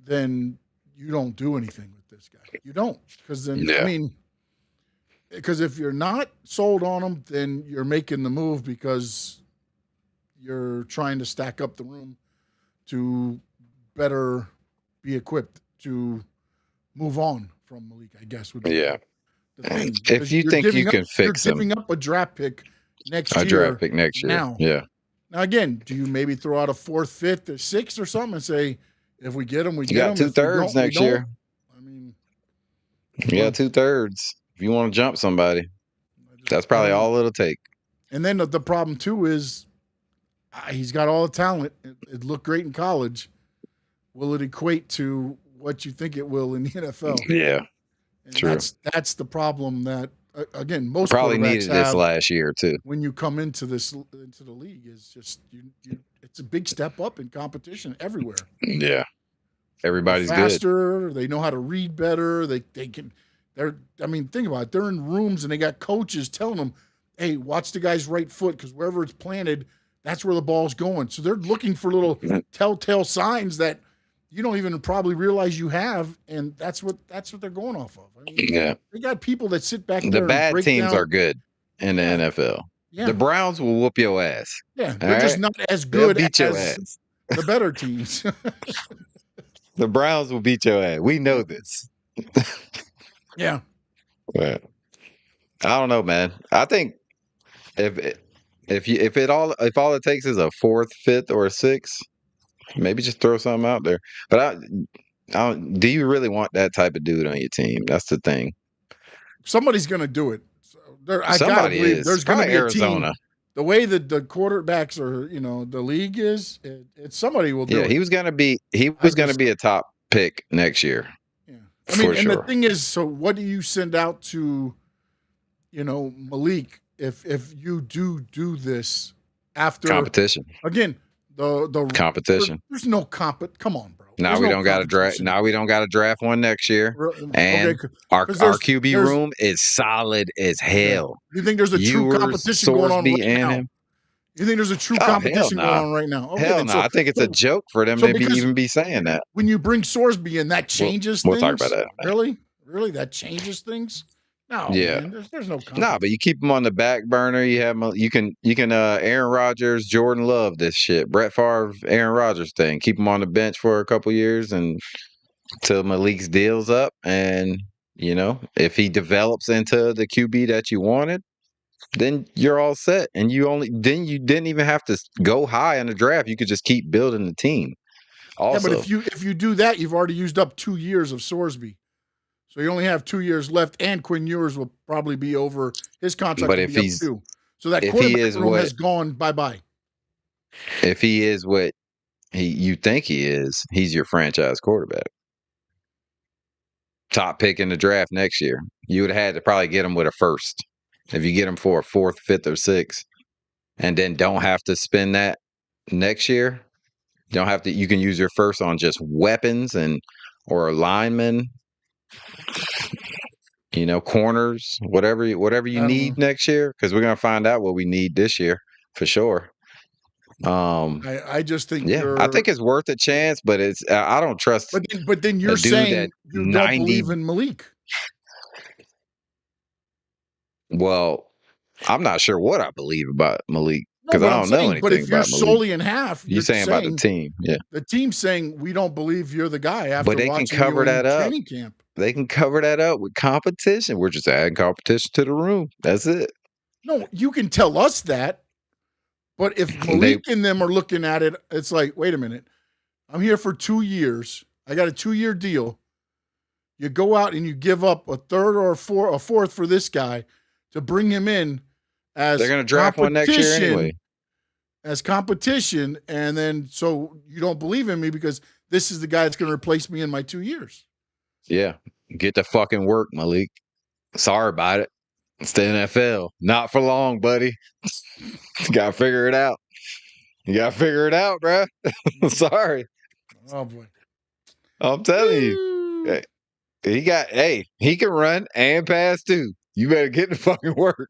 then you don't do anything with this guy. You don't, because then Yeah. I mean, because if you're not sold on him, then you're making the move because you're trying to stack up the room to better be equipped to move on from Malik. I guess would be Yeah. the thing. If Because you you're think you giving up- can fix you're him, giving up a draft pick next a year. draft pick next year. now. Yeah. Now again, do you maybe throw out a 4th, 5th, or 6th or something and say, if we get him, we You get got him. 2/3 next year. I mean, You got 2/3. If you want to jump somebody, that's probably all it'll take. And then the problem too is he's got all the talent. It looked great in college. Will it equate to what you think it will in the NFL? Yeah. And True. That's the problem that again most Probably quarterbacks needed this have last year too. when you come into the league. Is just it's a big step up in competition everywhere. Yeah. Everybody's good. Faster. They know how to read better. They can. I mean, think about it. They're in rooms and they got coaches telling them, "Hey, watch the guy's right foot because wherever it's planted, that's where the ball's going." So they're looking for little telltale signs that you don't even probably realize you have, and that's what they're going off of. I mean, Yeah. they got people that sit back there. The and bad break teams down. are good in the NFL. Yeah, The Browns will whoop your ass. yeah. They're just right? not as They'll good beat your as ass. the better teams. The Browns will beat your ass. We know this. Yeah. But I don't know, man. I think if all it takes is a 4th, 5th, or a 6th, maybe just throw something out there. But do you really want that type of dude on your team? That's the thing. Somebody's going to do it. So I gotta Somebody believe is. there's going to Probably be a Arizona. team. The way that the quarterbacks are, the league is, it's somebody will do Yeah, it. he was gonna be a top pick next year. Yeah. I mean, For and sure. the thing is, so what do you send out to, Malik if you do this after Competition. again the Competition. There's no come on, bro. Now There's we no don't got to draft. competition. Now we don't got to draft one next year. And Okay, our 'cause there's- QB there's- room is solid as hell. You think there's a true Ewers, competition going on Sorsby, right and now? him. You think there's a true Oh, hell competition nah. going on right now? Okay, Hell then no! so- I think it's a so joke for them so to because- even be saying that. when you bring Sorsby in, that changes We'll things. talk about that. Really, that changes things. No, Yeah. man, there's no competition. Nah, but you keep them on the back burner. You can Aaron Rodgers, Jordan Love this shit. Brett Favre, Aaron Rodgers thing. Keep them on the bench for a couple years and till Malik's deal's up. And if he develops into the QB that you wanted, then you're all set. And you didn't even have to go high in the draft. You could just keep building the team. Also, Yeah, but if you do that, you've already used up 2 years of Sorsby. So you only have 2 years left, and Quinn Ewers will probably be over. His contract But will if be he's- up too. So that if he quarterback is room what- has gone bye-bye. if he is what you think he is, he's your franchise quarterback. Top pick in the draft next year. You would have had to probably get him with a first. If you get him for a 4th, 5th, or 6th, and then don't have to spend that next year, you can use your first on just weapons or linemen, corners, whatever you I don't need next year, because we're gonna find out what we need this year for sure. I just think I think it's worth a chance, but I don't trust. but then you're a dude saying that you don't 90 believe in Malik. Well, I'm not sure what I believe about Malik No, because but I I'm don't know saying, anything but if you're about Malik. solely in half, You're saying about the team, yeah. The team's saying we don't believe you're the guy after But they can watching cover you in that up. training camp. They can cover that up with competition. We're just adding competition to the room. That's it. No, you can tell us that. But if Malik and them are looking at it, it's like, wait a minute. I'm here for 2 years. I got a 2-year deal. You go out and you give up a third or a fourth for this guy to bring him in as They're going to draft one next year anyway. As competition, and then so you don't believe in me because this is the guy that's going to replace me in my 2 years. Yeah. Get to fucking work, Malik. Sorry about it. It's the NFL. Not for long, buddy. You gotta figure it out. You gotta figure it out, bro. Sorry. Oh boy. I'm telling you. Woo. He can run and pass too. You better get to fucking work.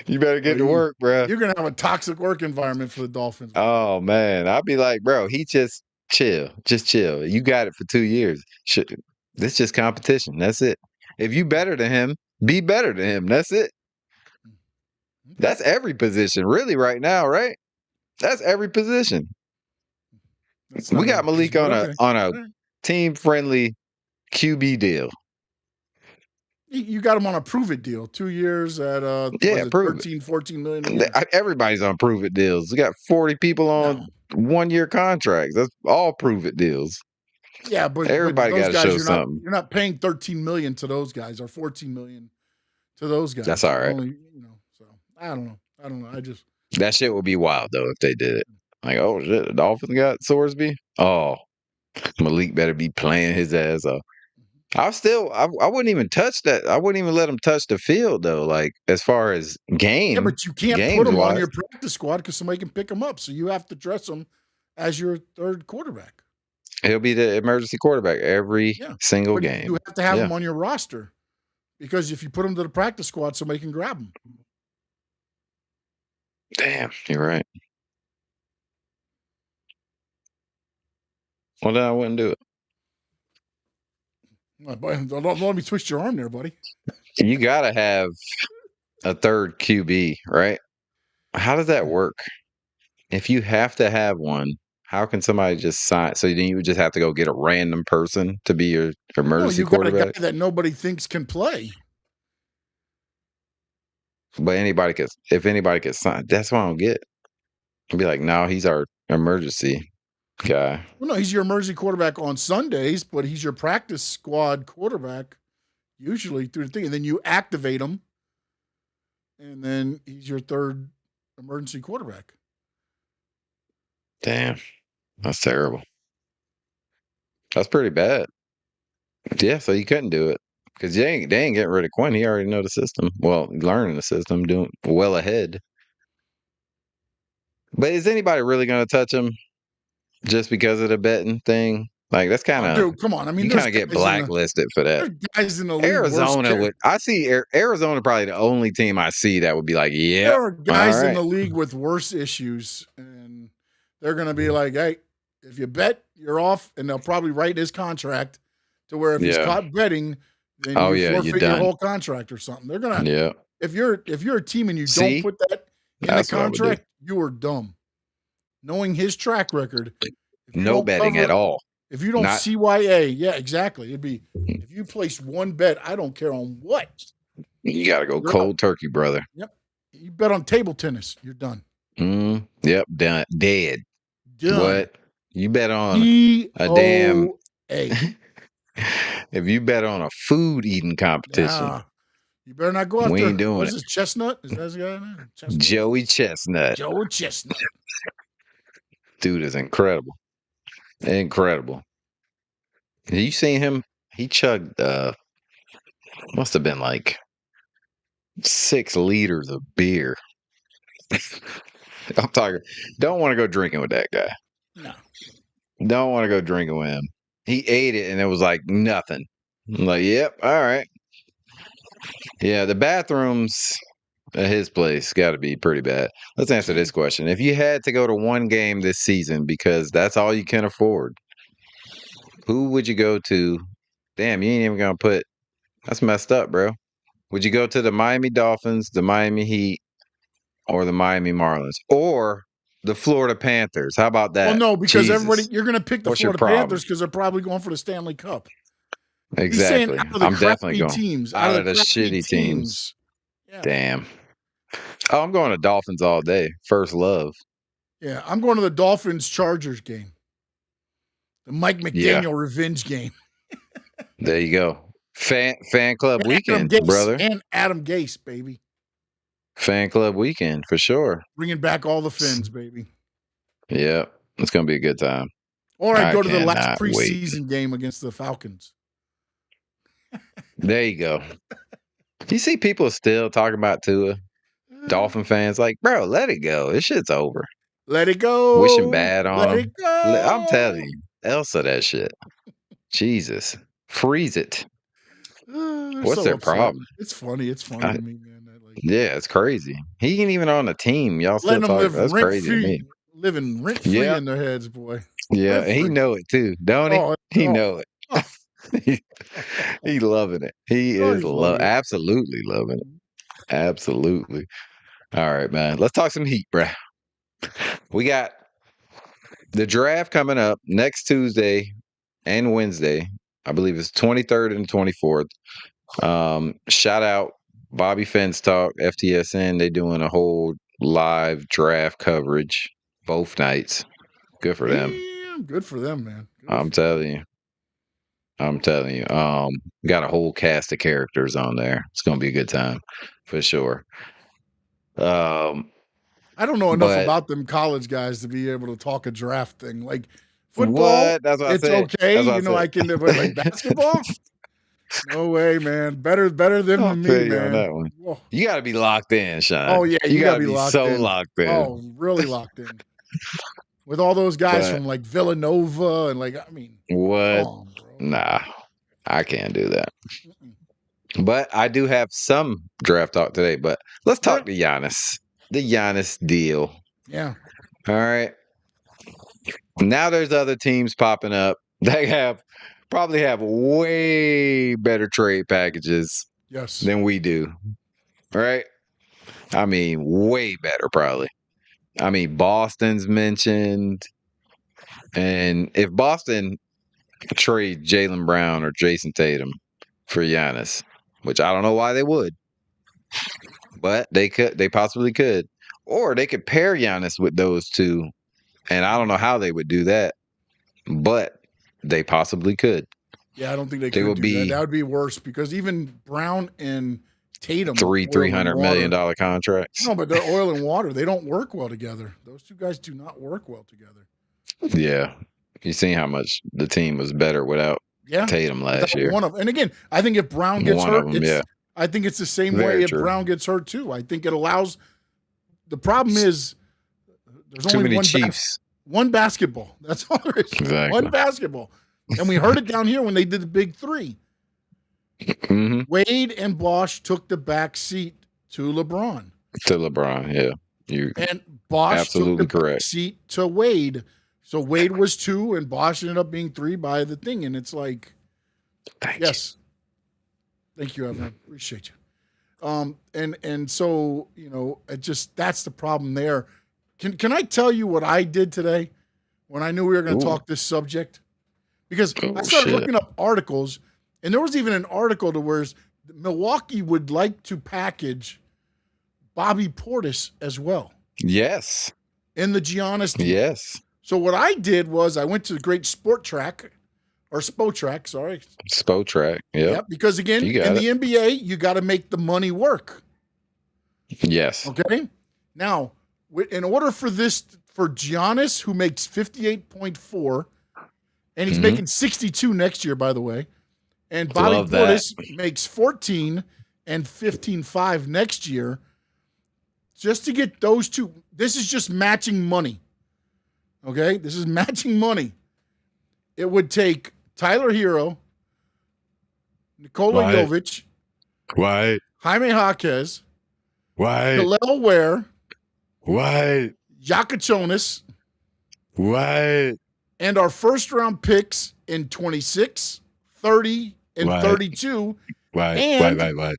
You better get to work, bro. You're gonna have a toxic work environment for the Dolphins. Oh man, I'd be like, bro, he just chill. You got it for 2 years. This just competition. That's it. If you better than him, be better than him. That's it. That's every position, really, right now, right? That's every position. We got Malik on a team friendly QB deal. You got him on a prove it deal, 2 years at 13, 14 million a year. Everybody's on prove it deals. We got 40 people on 1 year contracts. That's all prove it deals. Yeah, but everybody got to show something. You're not paying 13 million to those guys or 14 million to those guys. That's all right. So I don't know. That shit would be wild though if they did it. Like, oh shit, the Dolphins got Sorsby. Oh, Malik better be playing his ass off. I wouldn't even touch that. I wouldn't even let him touch the field though. Like as far as game. Yeah, but you can't put him on your practice squad because somebody can pick him up. So you have to dress him as your third quarterback. He'll be the emergency quarterback every single game. You have to have him on your roster because if you put him to the practice squad, somebody can grab him. Damn, you're right. Well, then I wouldn't do it. Don't let me twist your arm there, buddy. You got to have a third QB, right? How does that work? If you have to have one, how can somebody just sign? So then you would just have to go get a random person to be your emergency quarterback? Got a guy that nobody thinks can play. But if anybody could sign, that's what I don't get. I'd be like, no, he's our emergency guy. Well, no, he's your emergency quarterback on Sundays, but he's your practice squad quarterback usually through the thing. And then you activate him, and then he's your third emergency quarterback. Damn, that's terrible. That's pretty bad. Yeah, so you couldn't do it because they ain't getting rid of Quinn. He already know the system. Well, learning the system, doing well ahead. But is anybody really going to touch him just because of the betting thing? Like that's kind of dude. Come on, I mean, you kind of get blacklisted for that. Guys in the league, Arizona Arizona probably the only team I see that would be like, yeah. There are guys in the league with worse issues, and they're going to be like, hey, if you bet, you're off, and they'll probably write his contract to where if he's caught betting, then you forfeit your whole contract or something. They're gonna if you're a team and you don't put that in the contract, you are dumb. Knowing his track record, no betting at all. If you don't CYA, yeah, exactly. It'd be if you place one bet, I don't care on what. You gotta go cold turkey, brother. Yep. You bet on table tennis, you're done. Yep, done. Dead. What? You bet on a damn if you bet on a food eating competition, you better not go after. We ain't doing what's this Chestnut? Is that his guy name? Chestnut? Joey Chestnut. Joey Chestnut. Dude is incredible. Incredible. Have you seen him? He chugged must have been like 6 liters of beer. I'm talking. Don't want to go drinking with that guy. No. Don't want to go drinking with him. He ate it and it was like nothing. I'm like, yep, all right. Yeah, the bathrooms at his place got to be pretty bad. Let's answer this question. If you had to go to one game this season because that's all you can afford, who would you go to? Damn, you ain't even going to put – that's messed up, bro. Would you go to the Miami Dolphins, the Miami Heat, or the Miami Marlins? Or the Florida Panthers? How about that? Well, no, because everybody – you're going to pick the Florida Panthers because they're probably going for the Stanley Cup. Exactly. I'm definitely going teams, out of the shitty teams. Yeah. Damn. Oh, I'm going to Dolphins all day. First love. Yeah, I'm going to the Dolphins-Chargers game. The Mike McDaniel revenge game. There you go. Fan club weekend, brother. And Adam Gase, baby. Fan club weekend, for sure. Bringing back all the Finns, baby. Yeah, it's going to be a good time. Or I'd go to the last preseason game against the Falcons. There you go. You see people still talking about Tua, Dolphin fans, like, bro, let it go. This shit's over. Let it go. Wishing bad on Let him. it go. I'm telling you, Elsa that shit. Jesus. Freeze it. They're What's so their upset. problem? It's funny. It's funny I- to me, man. Yeah, it's crazy. He ain't even on the team. Y'all still Letting them talking. live That's rent crazy to free, me. living rent free Yeah. in their heads, boy. Yeah, Rent he free. know it too, don't he? Oh, He oh, know it. oh, He loving it. He oh, is he's loving it. absolutely loving it. Absolutely. All right, man. Let's talk some Heat, bruh. We got the draft coming up next Tuesday and Wednesday. I believe it's 23rd and 24th. Shout out Bobby Fence Talk, FTSN. They doing a whole live draft coverage both nights. Good for them. Damn, good for them, man. Good I'm for telling you. I'm telling you. Got a whole cast of characters on there. It's gonna be a good time for sure. I don't know enough But about them college guys to be able to talk a draft thing. Like football, what? That's what I it's said. okay. That's what I You know, I said. can, but like basketball, no way, man. Better them I'll than feel me, you on man. that one. Whoa. You got to be locked in, Sean. Oh yeah, You you got gotta to be be locked so in. locked in. Oh, really locked in. With all those guys But from like Villanova and like, I mean, what? oh, bro. Nah, I can't do that. Mm-mm. But I do have some draft talk today. But let's talk Yeah. to Giannis. The Giannis deal. Yeah. All right. Now there's other teams popping up. They probably have way better trade packages Yes. than we do. Right? I mean, way better, probably. I mean, Boston's mentioned. And if Boston trade Jaylen Brown or Jason Tatum for Giannis, which I don't know why they would, but they possibly could. Or they could pair Giannis with those two. And I don't know how they would do that, but they possibly could. Yeah, I don't think they They could would do that. be That would be worse because even Brown and Tatum are oil and $300 million water. contracts. No, but they're oil and water. They don't work well together. Those two guys do not work well together. Yeah. You seen how much the team was better without Yeah. Tatum last year. And again, I think if Brown gets One hurt, of them, yeah. I think it's the same Very way if true. Brown gets hurt too. I think it allows. The problem is there's Too only many one Chiefs. one basketball. That's all there is. Exactly. One basketball. And we heard it down here when they did the big three. Mm-hmm. Wade and Bosch took the back seat to LeBron. To LeBron, yeah. You And Bosch absolutely took the correct. back seat to Wade. So Wade was 2 and Bosch ended up being 3 by the thing. And it's like, Thank yes. Thank you, Evan. I appreciate you. And so, you know, that's the problem there. Can I tell you what I did today when I knew we were going to Ooh. talk this subject? Because Oh, I started shit. looking up articles, and there was even an article to where Milwaukee would like to package Bobby Portis as well Yes. in the Giannis deal. Yes. So what I did was I went to the great Spotrac, sorry. Spotrac. Yep. Yep, because again, You got in the NBA, you got to make the money work. Yes. Okay. Now, in order for Giannis, who makes 58.4, and he's Mhm. making 62 next year, by the way, and Bobby Love that. Portis makes 14 and 15.5 next year, just to get those two, this is just matching money. Okay? This is matching money. It would take Tyler Hero, Nikola Right. Jovic, Why? Jaime Jaquez, Why? Hillel Ware, Why? Yakachonis, Why? and our first round picks in 26, 30, and Right. 32. Why? And- Why?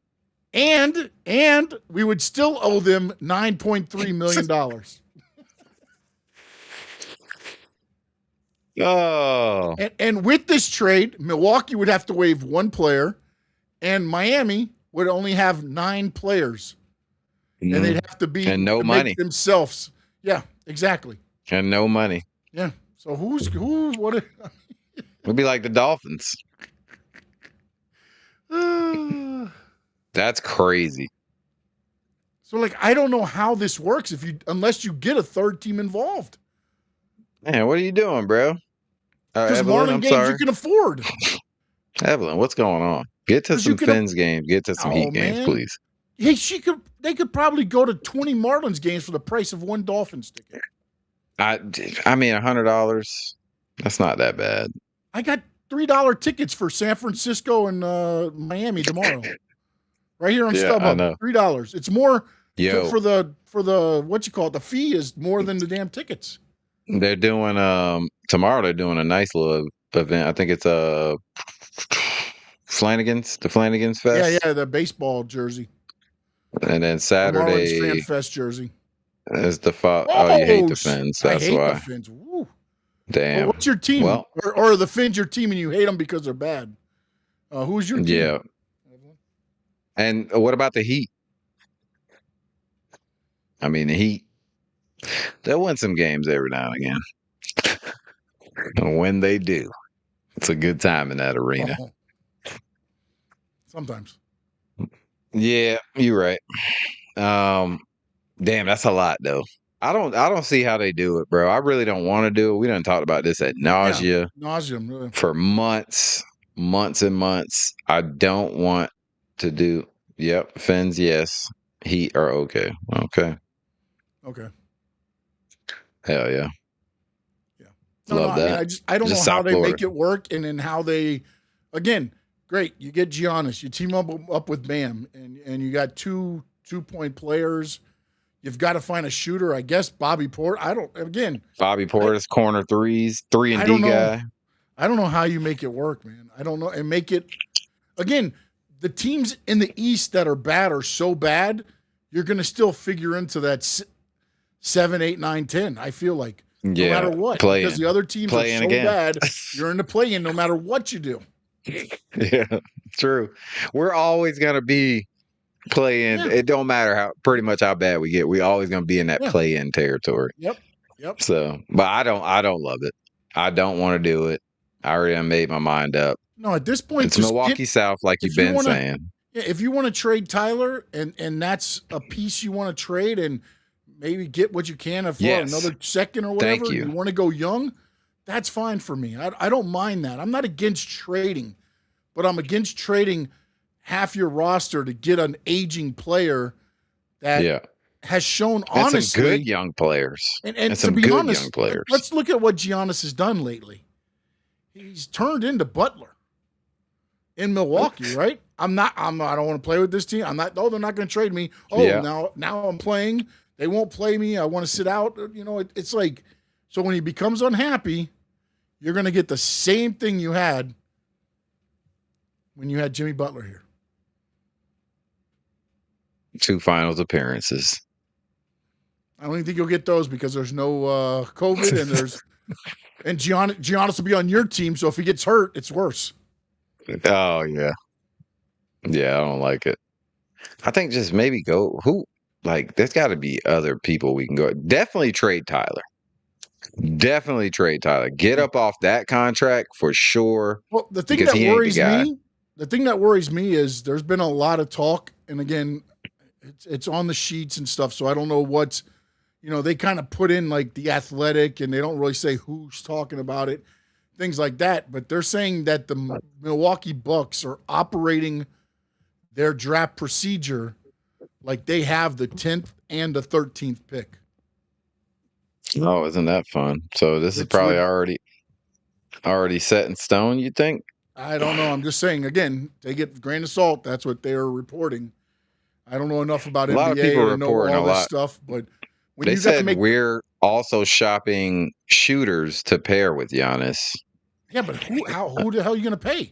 And we would still owe them $9.3 million. Oh. And with this trade, Milwaukee would have to waive 1 player, and Miami would only have 9 players. And they'd have to be And no to money. make themselves. Yeah, exactly. And no money. Yeah. So what? It'd be like the Dolphins. That's crazy. So like I don't know how this works unless you get a third team involved. Man, what are you doing, bro? Because Evelyn, Marlin I'm games sorry. you can afford. Evelyn, what's going on? Get to 'Cause you some could- Fins games. Get to some Oh, Heat games, man. please. Hey, they could probably go to 20 Marlins games for the price of one Dolphins ticket. I mean, $100. That's not that bad. I got $3 tickets for San Francisco and Miami tomorrow. Right here on Yeah, I StubHub. know. $3. It's more Yo, for the what you call it. The fee is more than the damn tickets. they're doing tomorrow. They're doing a nice little event. I think it's the Flanagan's Fest. Yeah, the baseball jersey. And then Marlins Saturday Fan Fest jersey. is the oh, you hate the sh- Fins. I That's hate why. the Fins. Woo. Damn. Well, what's your team? Well, or are the Fins your team and you hate them because they're bad? Who's your team? yeah. And what about the Heat? I mean, the Heat, they'll win some games every now and again. And when they do, it's a good time in that arena. Oh. Sometimes. Yeah, you're right. Damn, that's a lot though. I don't see how they do it, bro. I really don't want to do it. We done talked about this at nausea Nauseum. Really. for months and months. I don't want to do. Yep, Fins, yes. Heat are okay. Okay. Okay. Hell yeah. I Love that. mean, I don't know Just how South they Florida. make it work, and then how they, again, great. You get Giannis, you team up with Bam, and you got two 2-point players. You've got to find a shooter, I guess. Bobby Porter. Bobby Porter's corner threes, 3 and I D don't know. guy. I don't know how you make it work, man. I don't know, and make it again. The teams in the East that are bad are so bad, you're going to still figure into that 7, 8, 9, 10. I feel like. No Yeah, matter what, play-in. because the other teams are Play-in so again. bad, you're in the play-in no matter what you do. Yeah, true. We're always gonna be playing. Yeah. It don't matter pretty much how bad we get. We always gonna be in that Yeah. play-in territory. Yep. So, but I don't love it. I don't want to do it. I already made my mind up. No, at this point, It's just Milwaukee South, like if you've you been wanna- saying. if you want to trade Tyler and that's a piece you want to trade and maybe get what you can for Yes. another second or whatever, Thank you. want to go young, that's fine for me. I don't mind that. I'm not against trading, but I'm against trading half your roster to get an aging player that Yeah, has shown and honestly some good young players. And And to some be good honest, young players. let's look at what Giannis has done lately. He's turned into Butler in Milwaukee, right? I don't want to play with this team. They're not going to trade me. Oh, Yeah. now I'm playing. They won't play me. I want to sit out. It's like, so when he becomes unhappy, you're going to get the same thing you had when you had Jimmy Butler here. 2 finals appearances. I don't even think you'll get those because there's no COVID and Giannis will be on your team. So if he gets hurt, it's worse. Oh yeah, yeah. I don't like it. I think just maybe go there's got to be other people we can go. Definitely trade Tyler. Definitely trade Tyler. Get up off that contract for sure. Well, the thing Because that he ain't the worries guy. me is there's been a lot of talk, and again, it's on the sheets and stuff, so I don't know what's, they kind of put in like The Athletic, and they don't really say who's talking about it, things like that, but they're saying that the Milwaukee Bucks are operating their draft procedure like they have the 10th and the 13th pick. Oh, isn't that fun? So this is Which probably would- already set in stone, you think? I don't know. I'm just saying, again, take it with a grain of salt. That's what they're reporting. I don't know enough about A lot of NBA people to know reporting all a this lot. stuff, but when They you got to said make we're also shopping shooters to pair with Giannis. yeah, but who the hell are you going to pay?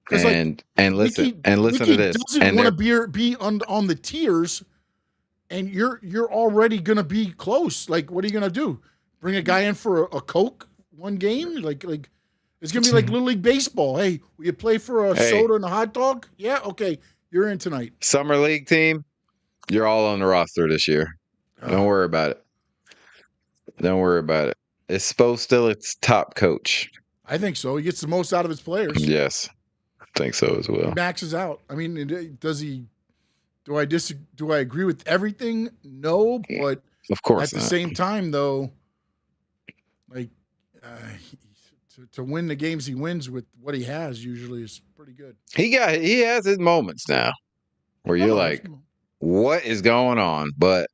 And listen to this. Doesn't And want to be on the tiers, and you're already going to be close. Like, what are you going to do? Bring a guy in for a Coke one game? Like it's going to be like Little League Baseball. Hey, will you play for a soda and a hot dog? Yeah, okay, you're in tonight. Summer League team, you're all on the roster this year. Don't worry about it. Don't worry about it. It's still its top coach. I think so. He gets the most out of his players. Yes, I think so as well. He maxes out. I mean, does he? Do I agree with everything? No, but Of course at the not. same time, though, like to win the games he wins with what he has usually is pretty good. He has his moments now where you're like, what is going on? But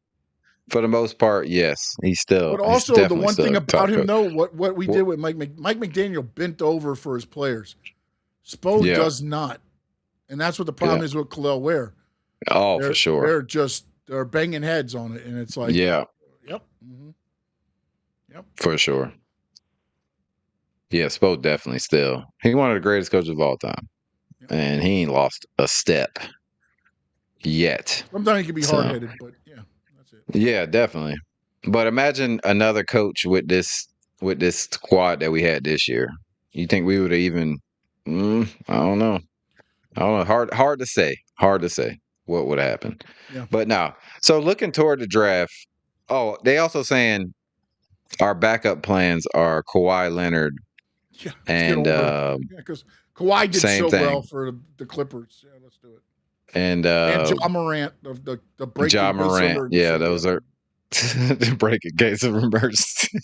for the most part, yes, he's But also the one thing about him, coach. though, what we did with Mike McDaniel bent over for his players. Spo does not, and that's what the problem is with Khalil Ware. Oh, for sure. They're banging heads on it, and it's like, yep, for sure. Yeah, Spo definitely still. He's one of the greatest coaches of all time, and he ain't lost a step yet. Sometimes he can be hard-headed, but yeah, that's it. Yeah, definitely. But imagine another coach with this squad that we had this year. You think we would have even? I don't know. Hard to say. Hard to say what would happen. Yeah. But now, so looking toward the draft. Oh, they also saying our backup plans are Kawhi Leonard. Yeah, and because Kawhi did so well for the Clippers. Yeah, let's do it. And Ja Morant, the breaking Ja Morant. Yeah, those are the breaking case of emergency.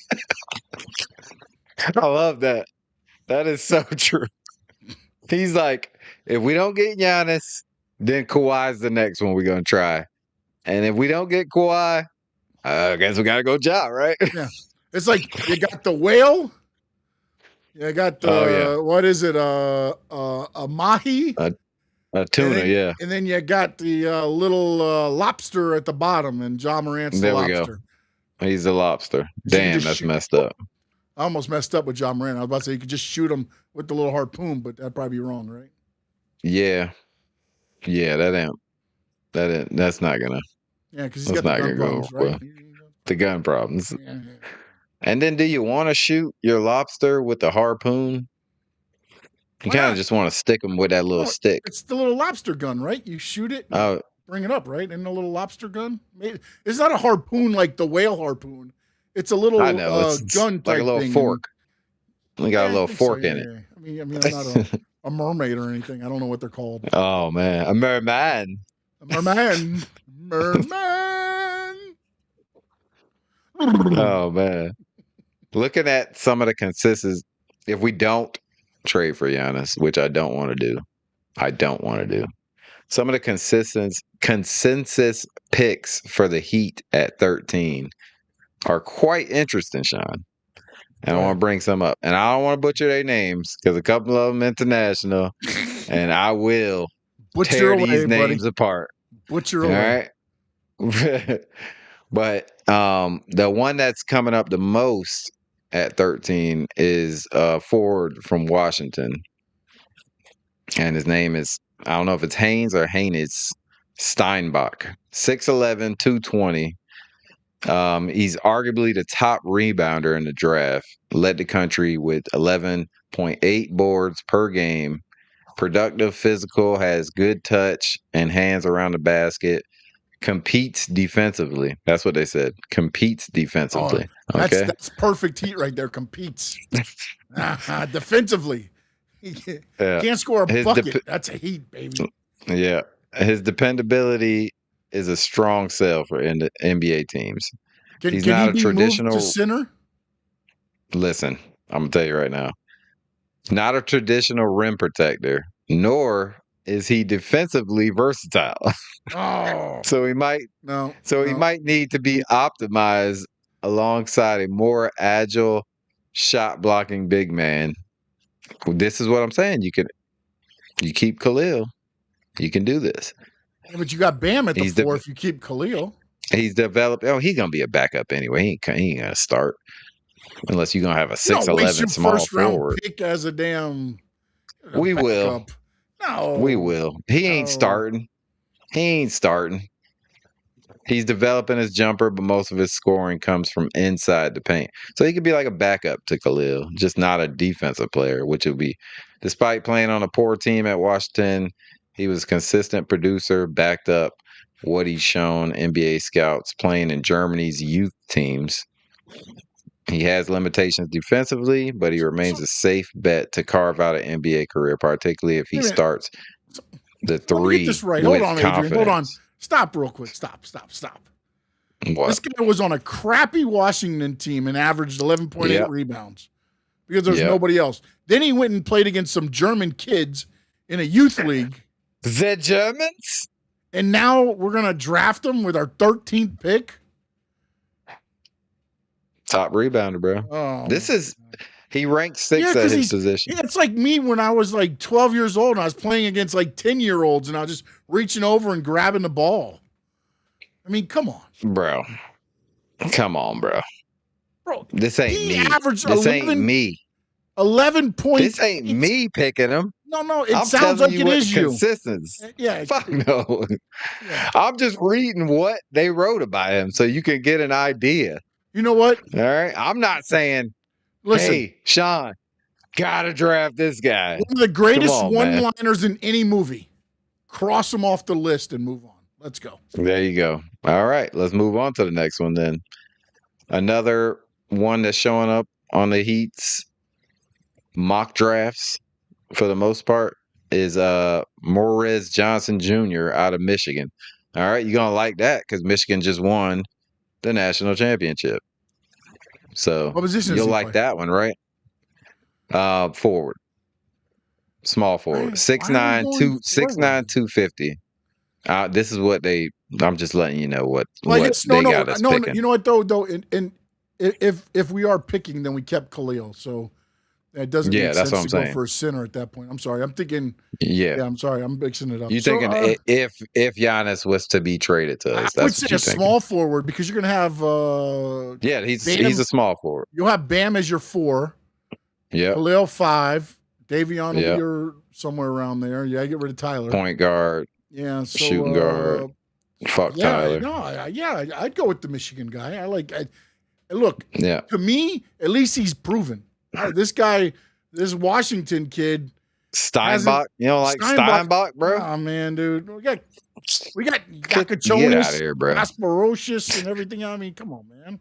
I love that. That is so true. He's like, if we don't get Giannis, then Kawhi's the next one we're gonna try. And if we don't get Kawhi, I guess we gotta go Ja, right? Yeah. It's like you got the whale. You got the what is it? A mahi. A tuna, and then you got the little lobster at the bottom, and Ja Morant's the lobster. There we go. He's the lobster. Damn, that's messed up. I almost messed up with Ja Morant. I was about to say you could just shoot him with the little harpoon, but that'd probably be wrong, right? Yeah. Yeah, that's not gonna. Yeah, because he's got the gun problems, right? The gun problems. Yeah. And then do you want to shoot your lobster with the harpoon? You kind of just want to stick them with that little stick. It's the little lobster gun, right? You shoot it, bring it up, right? And the little lobster gun. It's not a harpoon like the whale harpoon. It's a little gun type like a little thing. fork. We got a little fork in it. I mean, I'm not a mermaid or anything. I don't know what they're called. Oh man, a merman. Merman. Oh man. Looking at some of the consensus, if we don't trade for Giannis, which I don't want to do. Some of the consensus picks for the Heat at 13 are quite interesting, Sean. And I want to bring some up. And I don't want to butcher their names because a couple of them international. And I will tear these names apart. Butcher away. All right. But the one that's coming up the most at 13 is a forward from Washington. And his name is, I don't know if it's Haynes or Haynes Steinbach. 6'11", 220. He's arguably the top rebounder in the draft. Led the country with 11.8 boards per game. Productive, physical, has good touch and hands around the basket. Competes defensively. That's what they said. Competes defensively. Okay, that's perfect Heat right there. Competes defensively. Can't score a bucket. That's a Heat, baby. Yeah, his dependability is a strong sell for NBA teams. He's not a traditional moved to center. Listen, I'm gonna tell you right now. Not a traditional rim protector, nor is he defensively versatile. Oh, so he might he might need to be optimized alongside a more agile shot blocking big man. This is what I'm saying. You keep Khalil, you can do this. Yeah, but you got Bam at the 4 if you keep Khalil. He's developed. Oh, he's gonna be a backup anyway. He ain't gonna start unless you're gonna have a 6'11" small first forward. Round pick as a damn. We backup. will. No, we will. He ain't starting. He's developing his jumper, but most of his scoring comes from inside the paint. So he could be like a backup to Khalil, just not a defensive player, which would be, despite playing on a poor team at Washington, he was a consistent producer, backed up what he's shown NBA scouts playing in Germany's youth teams. He has limitations defensively, but he remains a safe bet to carve out an NBA career, particularly if he starts the 3 get this right. with Hold on, confidence. Adrian. Hold on. Stop real quick. Stop. What? This guy was on a crappy Washington team and averaged 11.8 rebounds. because there's nobody else. Then he went and played against some German kids in a youth league. The Germans? And now we're going to draft him with our 13th pick? Top rebounder, bro. Oh, he ranked 6th at his position. Yeah, it's like me when I was like 12 years old and I was playing against like 10-year-olds and I was just reaching over and grabbing the ball. I mean, come on. Bro. Come on, bro. Bro, this ain't me. Averaged this ain't me. 11 points. This ain't me picking him. No, it sounds like it is you. Consistency. Yeah. Fuck no. Yeah. I'm just reading what they wrote about him so you can get an idea. You know what? All right. I'm not saying, listen, hey, Sean, gotta draft this guy. One of the greatest one-liners in any movie. Cross them off the list and move on. Let's go. There you go. All right. Let's move on to the next one then. Another one that's showing up on the Heat's mock drafts for the most part is Morez Johnson Jr. out of Michigan. All right, you're gonna like that because Michigan just won the national championship. So what position you'll like that one, right? Forward. Small forward. 6'9", 250. This is what I'm just letting you know what they got us picking. You know what though, and if we are picking, then we kept Khalil, so it doesn't make sense to go for a center at that point. I'm sorry. I'm thinking. Yeah, I'm sorry. I'm mixing it up. You thinking if Giannis was to be traded to us? I would say a small forward because you're going to have. He's a small forward. You'll have Bam as your 4. Yeah. Khalil 5. Davion will be your somewhere around there. Yeah, get rid of Tyler. Point guard. Yeah. So, shooting guard. Fuck Tyler. I'd go with the Michigan guy. Look. Yeah. To me, at least he's proven. This guy, this Washington kid, Steinbach. You don't like Steinbach, bro? Oh man, dude, we got Yakachonis, Asperocious, and everything. I mean, come on, man.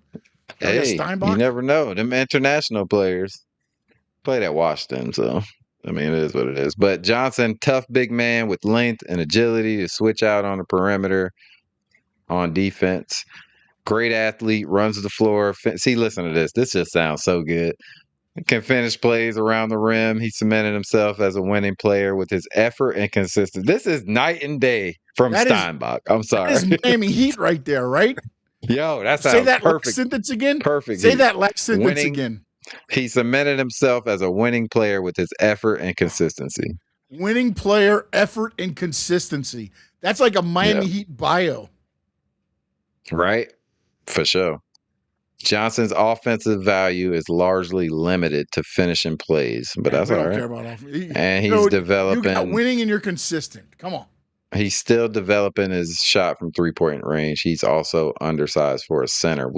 Hey, you never know. Them international players played at Washington, so I mean, it is what it is. But Johnson, tough big man with length and agility to switch out on the perimeter on defense. Great athlete, runs the floor. See, listen to this. This just sounds so good. Can finish plays around the rim. He cemented himself as a winning player with his effort and consistency. This is night and day from Steinbach. I'm sorry. That is Miami Heat right there, right? Yo, that sounds Say that perfect. Last sentence again. Perfect. Say that last sentence again. He cemented himself as a winning player with his effort and consistency. Winning player, effort, and consistency. That's like a Miami Heat bio. Right? For sure. Johnson's offensive value is largely limited to finishing plays, but that's all right. And he's developing. You got winning and you're consistent. Come on. He's still developing his shot from 3-point range. He's also undersized for a center.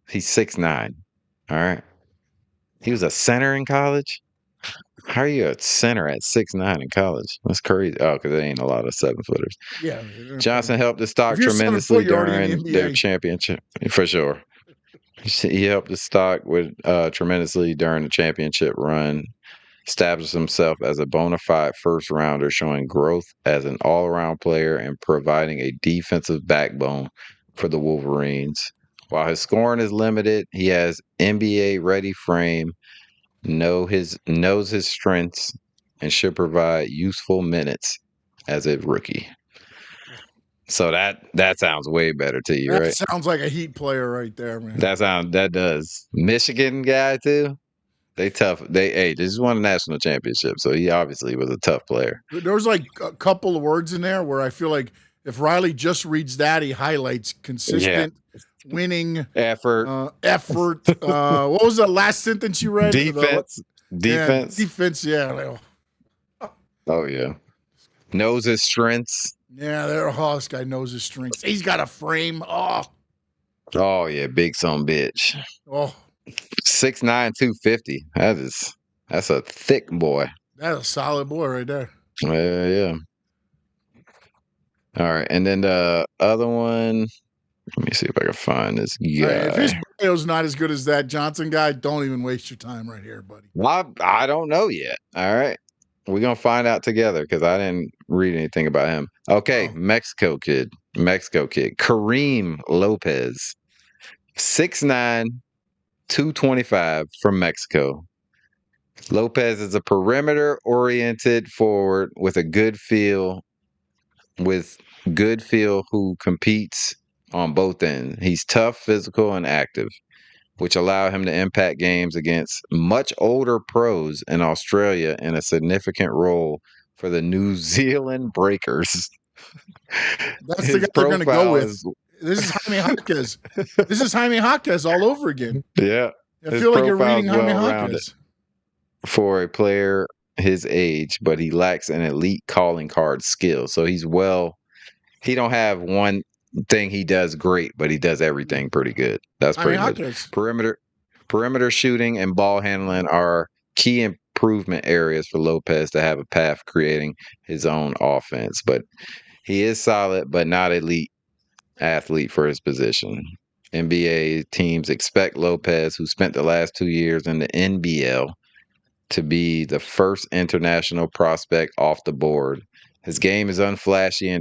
He's 6'9". All right. He was a center in college. How are you a center at 6'9" in college? That's crazy. Oh, because there ain't a lot of 7-footers. Yeah. Johnson helped the stock tremendously during their championship, for sure. He helped the stock tremendously during the championship run, established himself as a bona fide first rounder, showing growth as an all-around player and providing a defensive backbone for the Wolverines. While his scoring is limited, he has NBA-ready frame, knows his strengths, and should provide useful minutes as a rookie. So that sounds way better to you, right? That sounds like a Heat player right there, man. That does. Michigan guy too. They tough. They just won a national championship, so he obviously was a tough player. There's like a couple of words in there where I feel like if Riley just reads that, he highlights consistent, winning, effort. What was the last sentence you read? Defense. Defense. Yeah. Oh yeah. Knows his strengths. Yeah, this guy knows his strengths. He's got a frame. Oh yeah, big son bitch. Oh. 6'9", 250. That's a thick boy. That's a solid boy right there. Yeah. All right, and then the other one. Let me see if I can find this guy. Right, if his bio's not as good as that Johnson guy, don't even waste your time right here, buddy. I don't know yet. All right. We're going to find out together because I didn't read anything about him. Okay, Mexico kid. Kareem Lopez. 6'9", 225 from Mexico. Lopez is a perimeter-oriented forward with good feel who competes on both ends. He's tough, physical, and active, which allow him to impact games against much older pros in Australia in a significant role for the New Zealand Breakers. That's the guy His they're going to go profile with. is This is Jaime Jaquez. This is Jaime Jaquez all over again. yeah. I His feel like you're profile's reading Jaime well-rounded Jaquez. for a player his age, but he lacks an elite calling card skill. So he don't have one thing he does great, but he does everything pretty good. That's Jaime pretty much Jaquez. perimeter shooting and ball handling are key improvement areas for Lopez to have a path creating his own offense. But he is solid, but not elite athlete for his position. NBA teams expect Lopez, who spent the last 2 years in the NBL, to be the first international prospect off the board. His game is unflashy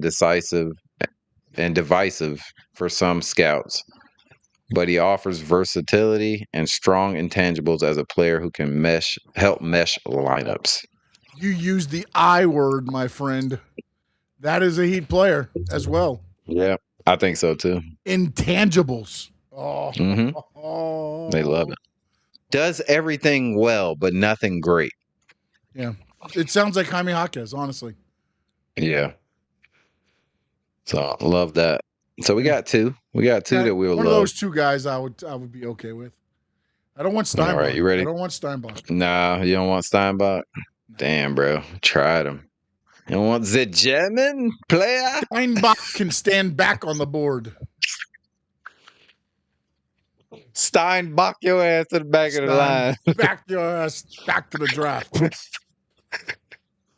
and divisive for some scouts, but he offers versatility and strong intangibles as a player who can help mesh lineups. You use the I word, my friend. That is a Heat player as well. Yeah, I think so too. Intangibles. Oh, They love it. Does everything well, but nothing great. Yeah. It sounds like Jaime Jaquez, honestly. Yeah. So love that. So we got two. We got two that we'll love. One of those two guys I would be okay with. I don't want Steinbach. All right, you ready? I don't want Steinbach. Nah, you don't want Steinbach? No. Damn, bro. Tried him. You don't want the German player? Steinbach can stand back on the board. Steinbach your ass to the back of the line. Back your ass back to the draft.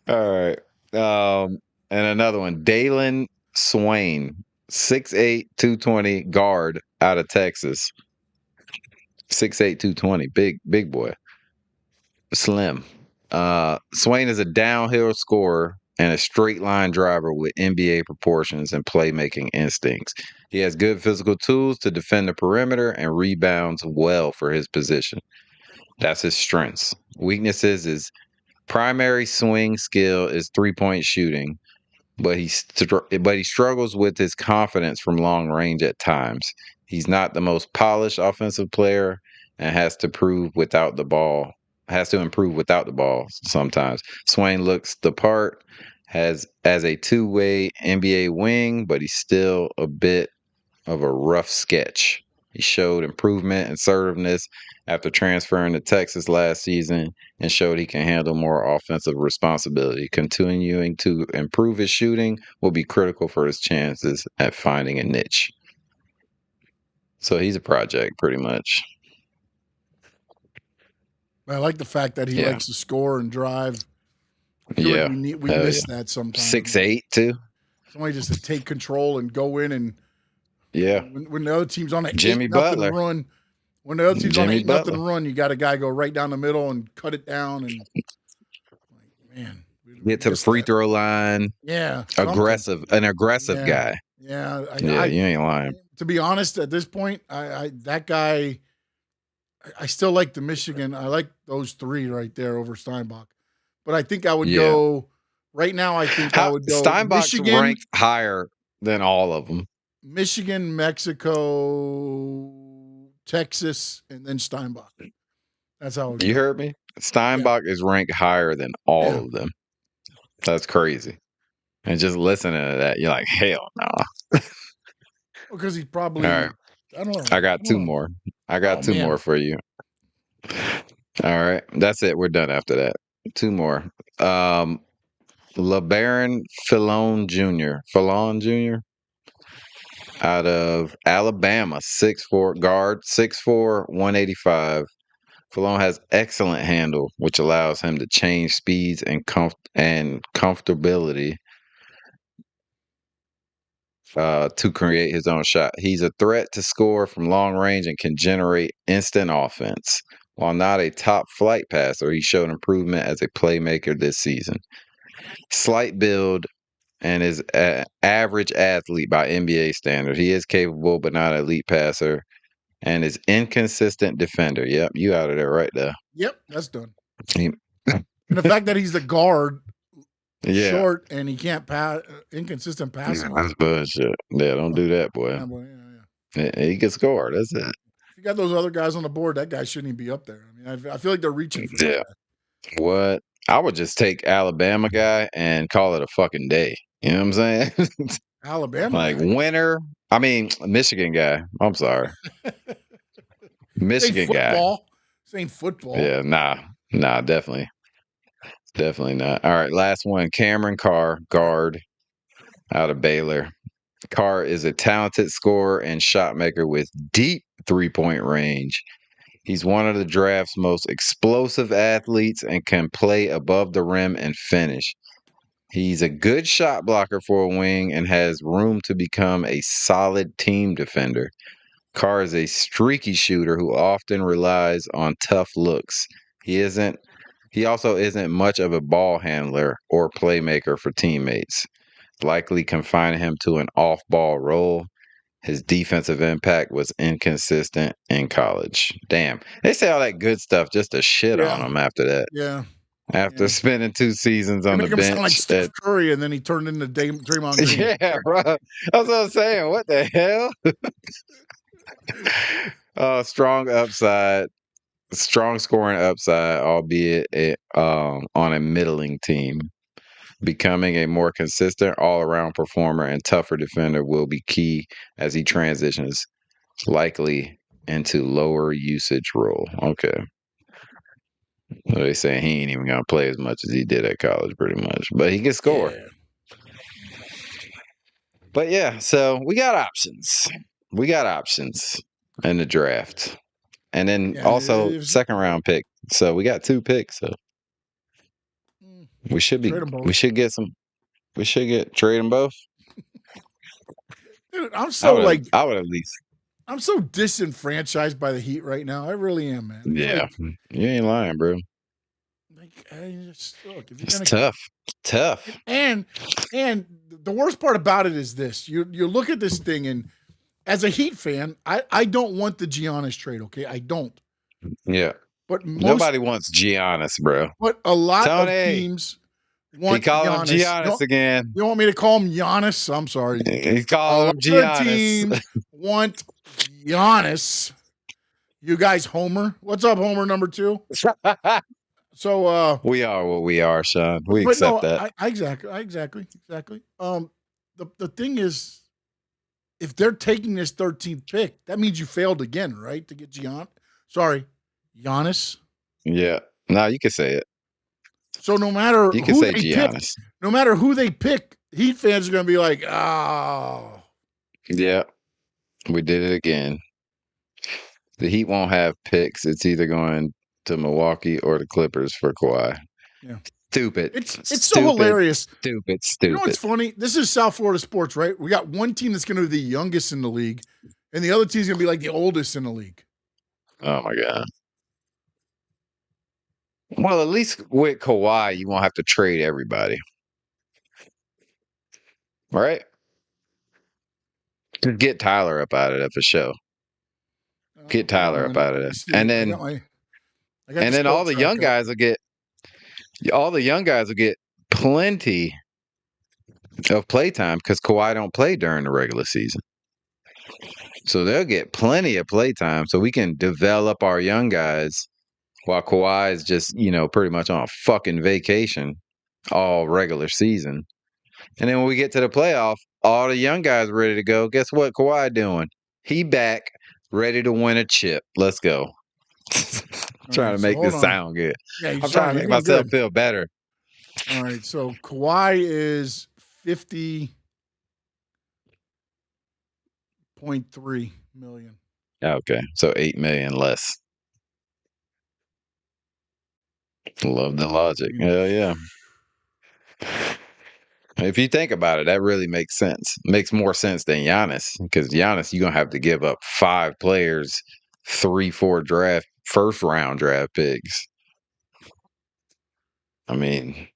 All right. And another one. Dalen Swain, 6'8", 220 guard out of Texas. 6'8", 220. Big boy. Slim. Swain is a downhill scorer and a straight line driver with NBA proportions and playmaking instincts. He has good physical tools to defend the perimeter and rebounds well for his position. That's his strengths. Weaknesses is primary swing skill is 3-point shooting, but he struggles with his confidence from long range at times. He's not the most polished offensive player and has to improve without the ball sometimes. Swain looks the part as a two-way NBA wing, but he's still a bit of a rough sketch. He showed improvement and assertiveness after transferring to Texas last season and showed he can handle more offensive responsibility. Continuing to improve his shooting will be critical for his chances at finding a niche. So he's a project, pretty much. I like the fact that he likes to score and drive. Like we miss that sometimes. 6'8" too. Somebody just to take control and go in and when the other team's on a Jimmy Butler run, when the other team's on a 8-0 run, you got a guy go right down the middle and cut it down and man, get to the free throw line. Yeah, an aggressive guy. Yeah, you ain't lying. To be honest, at this point, that guy. I still like the Michigan. I like those three right there over Steinbach. But I think I would go right now. I think I would go Steinbach's Michigan, ranked higher than all of them. Michigan, Mexico, Texas, and then Steinbach. That's how you heard me. Steinbach is ranked higher than all of them. That's crazy. And just listening to that, you're like, hell no. Because he's probably. All right. I don't know. I got two more. I got two more for you. All right. That's it. We're done after that. Two more. LeBaron Fillon Jr. Out of Alabama, 6'4" guard, 6'4", 185. Fillon has excellent handle, which allows him to change speeds and comfortability to create his own shot. He's a threat to score from long range and can generate instant offense. While not a top flight passer, he showed improvement as a playmaker this season. Slight build and is an average athlete by NBA standards. He is capable but not an elite passer and is inconsistent defender. Yep, you out of there right there. Yep, that's done. He- And the fact that he's the guard, yeah, short, and he can't pass, inconsistent passing. that's bullshit. Yeah, don't do that, boy. Yeah, boy, yeah. He can score. That's it. If you got those other guys on the board, that guy shouldn't even be up there. I mean, I feel like they're reaching for Yeah. that guy. What? I would just take Alabama guy and call it a fucking day. You know what I'm saying? Alabama, Like guy. winner. I mean, Michigan guy. I'm sorry. Michigan guy. Football. This ain't football. Yeah, nah, definitely not. All right, last one. Cameron Carr, guard out of Baylor. Carr is a talented scorer and shot maker with deep 3-point range. He's one of the draft's most explosive athletes and can play above the rim and finish. He's a good shot blocker for a wing and has room to become a solid team defender. Carr is a streaky shooter who often relies on tough looks. He also isn't much of a ball handler or playmaker for teammates, likely confining him to an off-ball role. His defensive impact was inconsistent in college. Damn. They say all that good stuff just to shit on him after that. Yeah. After spending 2 seasons on the Make him bench. sound like Steph Curry, and then he turned into Draymond Green. Yeah, bro. That's what I'm saying. What the hell? Strong upside. Strong scoring upside, albeit on a middling team. Becoming a more consistent all-around performer and tougher defender will be key as he transitions, likely into lower usage role. Okay. So they saying he ain't even gonna play as much as he did at college, pretty much, but he can score. Yeah. But yeah, so we got options. We got options in the draft, and then also second round pick. So we got 2 picks. So we should be. We should get some. We should trade them both. Dude, I'm I would at least. I'm so disenfranchised by the Heat right now. I really am, man. Yeah, you ain't lying, bro. Like, look, if it's tough. Tough. And the worst part about it is this: you look at this thing, and as a Heat fan, I don't want the Giannis trade. Okay, I don't. Yeah. But nobody wants Giannis, bro. But a lot of teams want he called Giannis. him Giannis again. You want me to call him Giannis? I'm sorry. He called him Giannis. Teams want Giannis. You guys, Homer. What's up, Homer number 2? So we are what we are, Sean. We accept that. Exactly. The thing is, if they're taking this 13th pick, that means you failed again, right? To get Giannis. Yeah. No, you can say it. So no matter you can say Giannis. No matter who they pick, Heat fans are going to be like, oh. Yeah. We did it again. The Heat won't have picks. It's either going to Milwaukee or the Clippers for Kawhi. Yeah. Stupid. It's so hilarious. Stupid. You know what's funny? This is South Florida sports, right? We got one team that's going to be the youngest in the league, and the other team's going to be like the oldest in the league. Oh, my God. Well, at least with Kawhi, you won't have to trade everybody. Right? Just get Tyler up out of that for sure. Get Tyler up out of that. And then all the young guys will get plenty of playtime because Kawhi don't play during the regular season. So they'll get plenty of playtime so we can develop our young guys while Kawhi is just, pretty much on a fucking vacation all regular season. And then when we get to the playoff, all the young guys ready to go. Guess what Kawhi doing? He back, ready to win a chip. Let's go. Trying to make this sound good. Yeah, I'm trying to make myself feel better. All right, so Kawhi is 50.3 million. Okay, so 8 million less. Love the logic. Hell yeah. If you think about it, that really makes sense. Makes more sense than Giannis, because Giannis, you're gonna have to give up 5 players, 3-4 first round draft picks. I mean,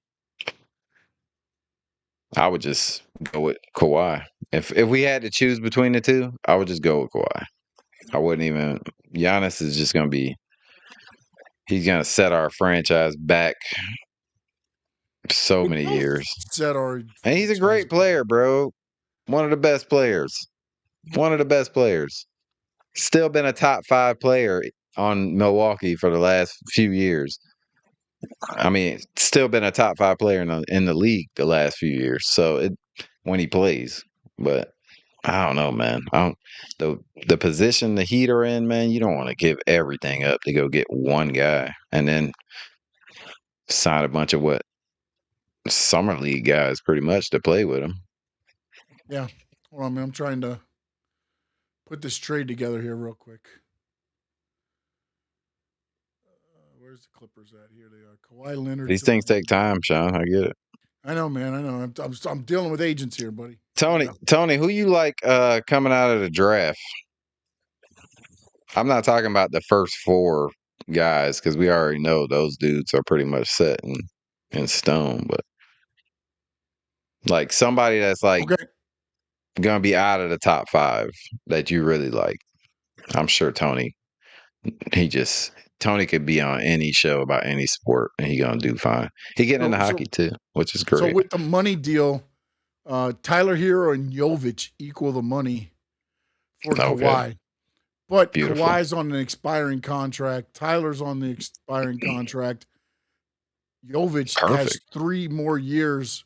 I would just go with Kawhi. If we had to choose between the two, I would just go with Kawhi. I wouldn't even. Giannis is just gonna be he's gonna set our franchise back so many years. Set our And he's a great player, bro. One of the best players. One of the best players. Still been a top 5 player on Milwaukee for the last few years. I mean, still been a top 5 player in the league the last few years. So when he plays, but I don't know, man. The position the Heat are in, man. You don't want to give everything up to go get one guy and then sign a bunch of summer league guys pretty much to play with him. Yeah. Well, I mean, I'm trying to put this trade together here real quick. Where's the Clippers at? Here they are. Kawhi Leonard. These things take time, Sean. I get it. I know, man. I know. I'm dealing with agents here, buddy. Tony, who you like coming out of the draft? I'm not talking about the first 4 guys because we already know those dudes are pretty much set in stone. But like somebody that's like gonna be out of the top 5 that you really like. I'm sure Tony could be on any show about any sport and he gonna do fine. He getting into hockey too, which is great. So with the money deal, Tyler Hero and Jovic equal the money for Kawhi. But beautiful. Kawhi's on an expiring contract. Tyler's on the expiring contract. Jovic has 3 more years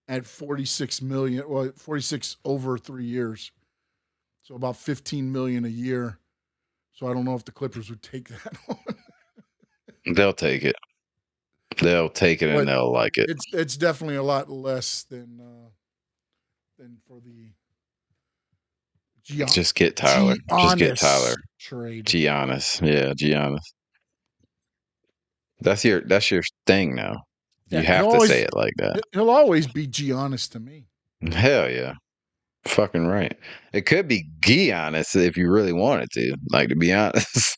at $46 million. Well, 46 over 3 years. So about $15 million a year. So I don't know if the Clippers would take that on. They'll take it. They'll take it, and they'll like it. It's definitely a lot less than for the. Just get Tyler. Just get Tyler. Trade. Giannis. Yeah, Giannis. That's your thing now. Yeah, you have to say it like that. He'll always be Giannis to me. Hell yeah. Fucking right. It could be Giannis if you really wanted to. Like, to be honest.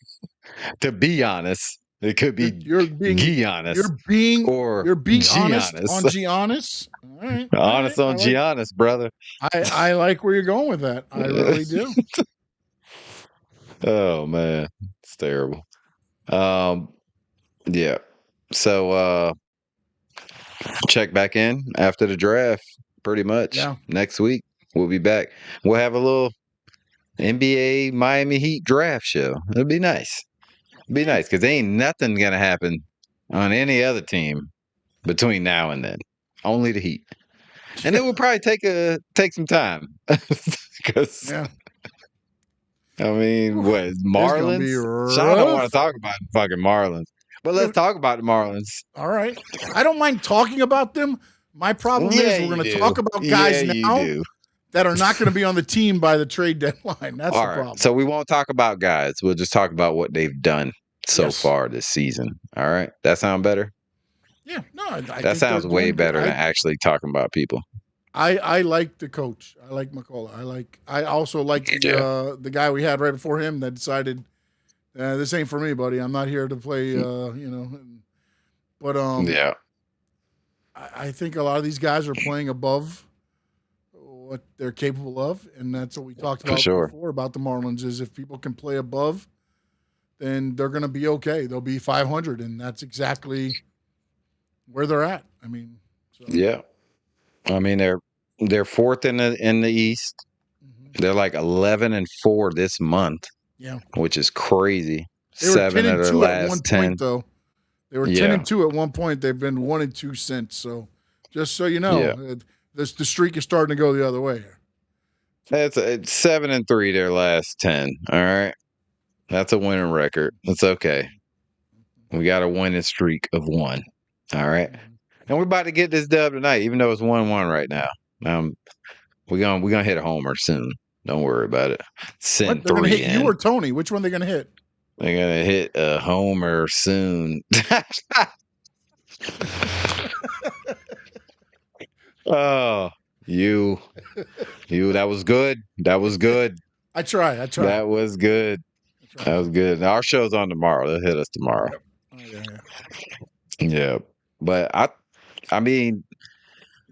To be honest. It could be Giannis. You're being honest on Giannis. All right. Honest on Giannis, brother. I like where you're going with that. I really do. Oh man. It's terrible. Yeah. So check back in after the draft, pretty much. Yeah. Next week. We'll be back. We'll have a little NBA Miami Heat draft show. It'll be nice. Be nice because there ain't nothing gonna happen on any other team between now and then. Only the Heat, and it will probably take some time because I mean, what Marlins? Sean don't want to talk about the fucking Marlins, but let's talk about the Marlins. All right, I don't mind talking about them. My problem is we're going to talk about guys now that are not going to be on the team by the trade deadline. That's the problem. So we won't talk about guys. We'll just talk about what they've done so far this season. All right. That sound better? Yeah. No, that sounds way better than actually talking about people. I like the coach. I like McCullough. I also like the guy we had right before him that decided this ain't for me, buddy. I'm not here to play. But I think a lot of these guys are playing above what they're capable of, and that's what we talked about before about the Marlins. Is if people can play above, then they're going to be okay. They'll be 500, and that's exactly where they're at. I mean, yeah. I mean, they're fourth in the East. Mm-hmm. They're like 11-4 this month. Yeah, which is crazy. 7 of their last 10. Point, though. They were 10-2 at one point. They've been 1-2 since. So, just so you know, the streak is starting to go the other way here. It's 7-3 their last 10. All right, that's a winning record. That's okay. We got a winning streak of 1. All right, and we're about to get this dub tonight, even though it's 1-1 right now. We're gonna hit a homer soon. Don't worry about it. Send 3 gonna hit in. You or Tony? Which one they're gonna hit? They're gonna hit a homer soon. Oh, you. That was good. That was good. I try. That was good. That was good. Now, our show's on tomorrow. They'll hit us tomorrow. Yeah. But I mean,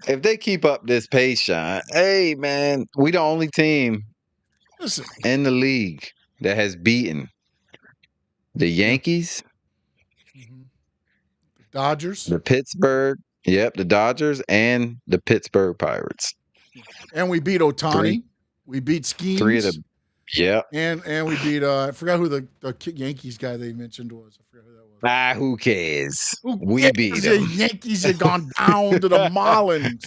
if they keep up this pace, Sean, hey man, we the only team in the league that has beaten the Yankees, Dodgers. The Pittsburgh. Yep, the Dodgers and the Pittsburgh Pirates. And we beat Ohtani. We beat Skeens. 3 of the. Yep. And we beat I forgot who the Yankees guy they mentioned was. I forgot who that was. Who cares? We beat the them. Yankees have gone down to the Marlins.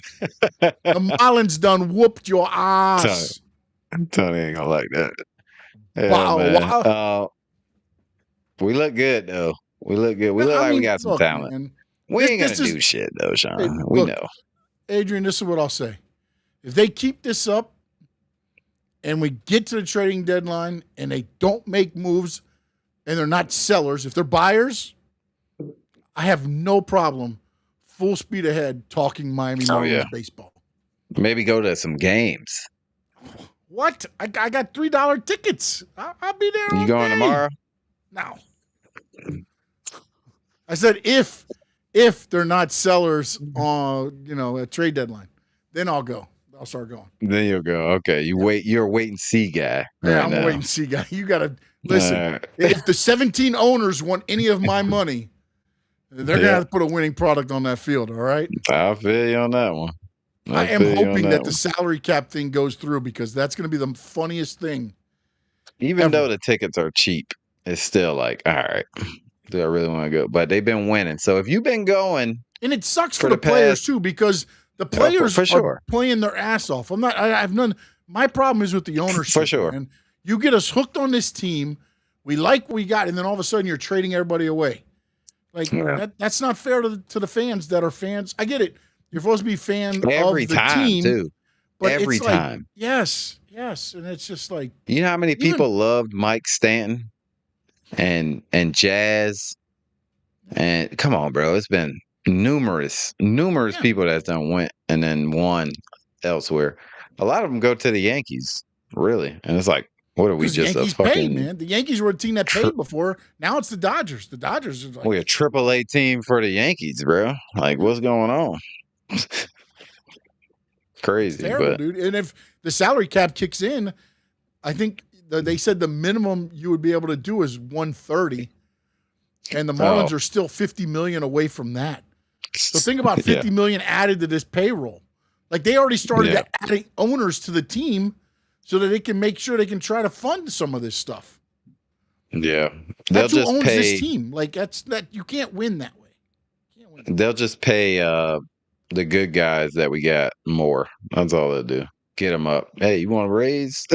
The Marlins done whooped your ass. Tony ain't gonna like that. Wow, man. We look good though. We look good. We look like we got some talent. Man, we ain't gonna do shit though, Sean. We know. Adrian, this is what I'll say. If they keep this up and we get to the trading deadline and they don't make moves and they're not sellers, if they're buyers, I have no problem full speed ahead talking Miami Marlins baseball. Maybe go to some games. What? I got $3 tickets. I'll be there. You going tomorrow? No. I said if they're not sellers on a trade deadline, then I'll go. I'll start going. Then you'll go. Okay. You're a wait and see guy. Yeah, I'm a wait and see guy. You gotta listen. If the 17 owners want any of my money, they're gonna have to put a winning product on that field. All right. I'll feel you on that one. I am hoping that the salary cap thing goes through because that's going to be the funniest thing. Even though the tickets are cheap, it's still like, all right, do I really want to go? But they've been winning. So if you've been going. And it sucks for the players too because the players are playing their ass off. I've none. My problem is with the ownership. For sure. Man. You get us hooked on this team. We like what we got. And then all of a sudden you're trading everybody away. Like that's not fair to the fans that are fans. I get it. You're supposed to be fan of the team, too. But every time. Like, yes, and it's just like you know how many people loved Mike Stanton and Jazz, and come on, bro, it's been numerous people that's done went and then won elsewhere. A lot of them go to the Yankees, really, and it's like, what are we just Yankees a fucking? Paid, man. The Yankees were a team that paid before. Now it's the Dodgers. The Dodgers are like we're a AAA team for the Yankees, bro. Like, what's going on? Crazy, terrible, dude. And if the salary cap kicks in, I think they said the minimum you would be able to do is 130, and the Marlins are still 50 million away from that. So think about 50 million added to this payroll. Like they already started adding owners to the team so that they can make sure they can try to fund some of this stuff. Yeah, that's who owns this team. Like you can't win that way. They'll just pay. The good guys that we got more. That's all they'll do. Get them up. Hey, you want to raise?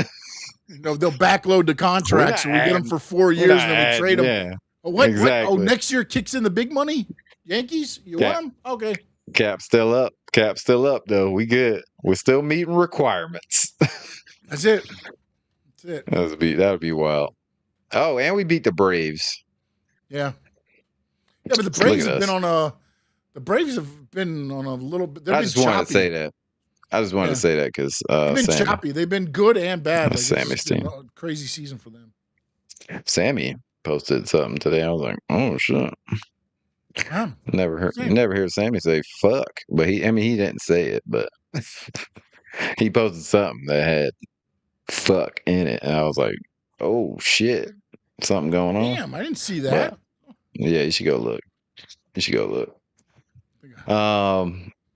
They'll backload the contracts. So we get them for 4 years and then we trade them. Yeah, oh, what? Exactly. Oh, next year kicks in the big money? Yankees? You want them? Okay. Cap's still up. Though. We good. We're still meeting requirements. That's it. That would be wild. Oh, and we beat the Braves. Yeah. Yeah, but the Braves have been on a. The Braves have been on a little bit. I just wanted to say that. Because they've been choppy. They've been good and bad. Like, Sammy's team. A crazy season for them. Sammy posted something today. I was like, oh shit. Yeah. Never heard Sammy say fuck, but he didn't say it, but he posted something that had fuck in it, and I was like, oh shit, something going on. Damn, I didn't see that. But, yeah, you should go look.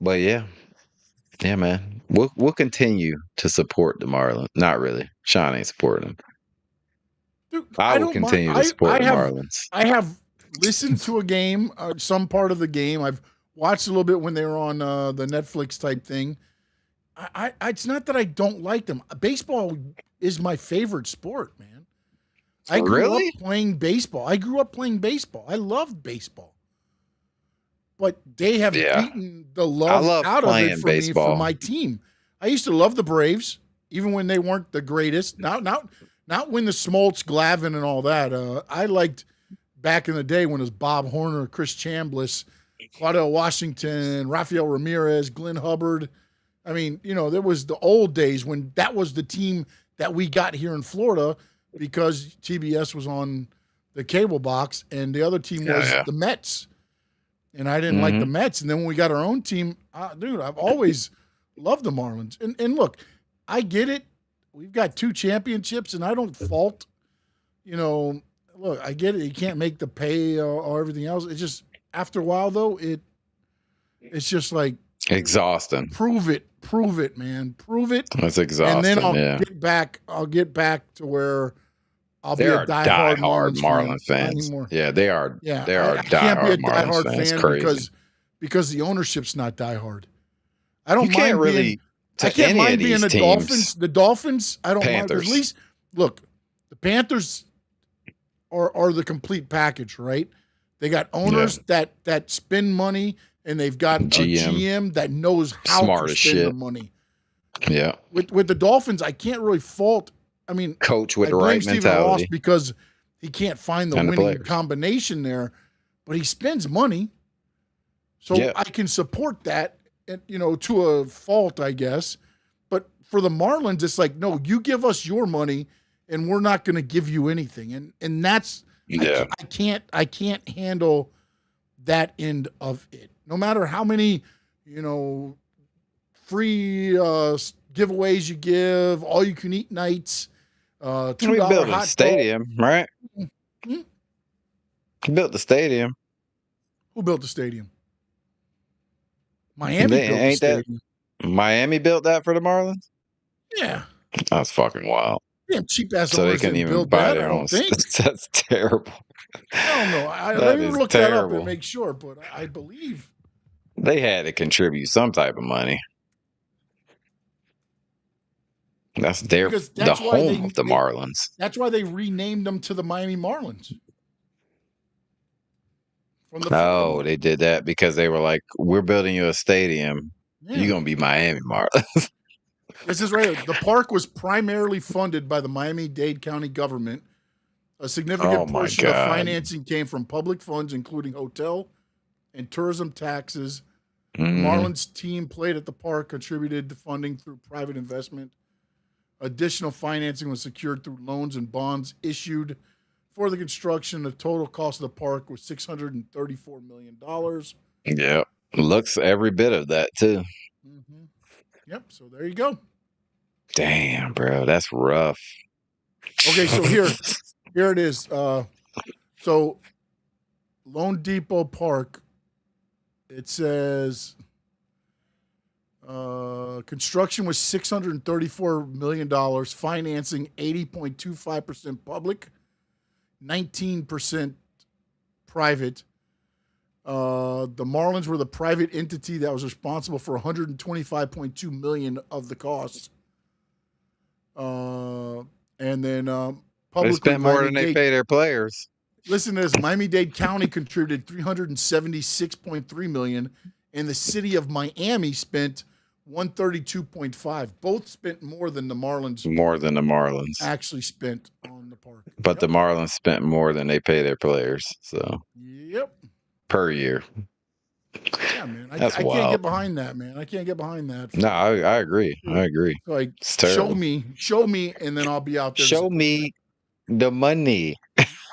But yeah, man, we'll continue to support the Marlins. Not really. Sean ain't supporting them. Dude, I will continue to support the Marlins. I have listened to a game, some part of the game. I've watched a little bit when they were on the Netflix type thing. It's not that I don't like them. Baseball is my favorite sport, man. I grew up playing baseball. I love baseball. But they have beaten the love out of it for me for my team. I used to love the Braves, even when they weren't the greatest. Not when the Smoltz, Glavine, and all that. I liked back in the day when it was Bob Horner, Chris Chambliss, Claudel Washington, Rafael Ramirez, Glenn Hubbard. I mean, there was the old days when that was the team that we got here in Florida because TBS was on the cable box, and the other team was the Mets. And I didn't like the Mets. And then when we got our own team, dude, I've always loved the Marlins. And look, I get it. We've got 2 championships, and I don't fault, look, I get it. You can't make the pay or everything else. It's just after a while though, it's just like Exhausting. prove it, man, prove it, That's and then exhausting. Yeah. I'll get back to where I'll They be a are diehard diehard Marlins Marlins fan. Not fans. anymore. Yeah, they are. Yeah, They are I can't be a diehard Marlins diehard fans. fan Crazy. because the ownership's not diehard. I don't You can't mind really. being. To I can't any mind of being these the teams, Dolphins. The Dolphins, I don't mind. 'Cause Panthers. at least look, the Panthers are the complete package, right? They got owners that spend money, and they've got a GM that knows how Smart to as spend the shit. money. Yeah. With the Dolphins, I can't really fault. I mean, Coach with I the blame right Stephen Ross mentality. because he can't find the And the winning players. combination there, but he spends money, so Yeah. I can support that. To a fault, I guess. But for the Marlins, it's like, no, you give us your money, and we're not going to give you anything, and that's Yeah. I can't handle that end of it. No matter how many, free giveaways you give, all you can eat nights, We $2 built a hot stadium, right? Hmm? We built the stadium. Who built the stadium? Miami They- built the ain't that- stadium. Miami built that for the Marlins. Yeah. That's fucking wild. Damn cheap ass So they owners couldn't didn't even build buy that, their I own. don't think. That's terrible. I don't know. That Let me is look that up terrible. and make sure, but I believe. They had to contribute some type of money. That's Because the that's why home of the Marlins. That's why they renamed them to the Miami Marlins. From the Oh, they did that because they were like, "We're building you a stadium. Yeah. You're gonna be Miami Marlins." This is right. The park was primarily funded by the Miami-Dade County government. A significant Oh, my portion of God. financing came from public funds, including hotel and tourism taxes. The Mhm. Marlins team played at the park, contributed to funding through private investment. Additional financing was secured through loans and bonds issued for the construction. The total cost of the park was $634 million. Yeah, looks every bit of that too. Mm-hmm. Yep. So there you go. Damn, bro, that's rough. Okay, so here it is. So Lone Depot Park, it says construction was $634 million, financing 80.25% public, 19% private. The Marlins were the private entity that was responsible for $125.2 million of the cost. And then They publicly, spent more than they Miami-Dade, pay their players. listen to this, Miami-Dade County contributed $376.3 million, and the city of Miami spent $132.5. Both spent more than the Marlins More than the Marlins, actually spent on the park. but the Marlins spent more than they pay their players. So Yep. per year. Yeah, man. I That's can't wild. get behind that, man. I can't get behind that. No, I agree. I agree. Like, It's terrible. show me, and then I'll be out there. Show me the money.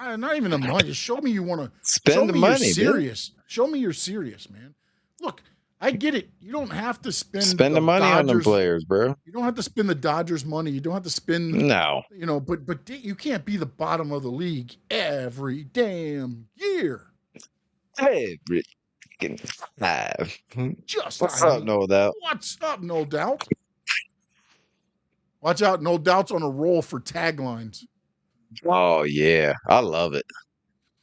Not even the money. Just show me you want to Spend show the me money, you're dude. serious. Show me you're serious, man. Look, I get it. You don't have to spend the money on them Dodgers- players, bro. You don't have to spend the Dodgers money. You don't have to spend, No. but you can't be the bottom of the league every damn year. Hey, five. Just What's I up, mean, no doubt? What's up, no doubt? Watch out, no doubt's on a roll for taglines. Oh yeah, I love it.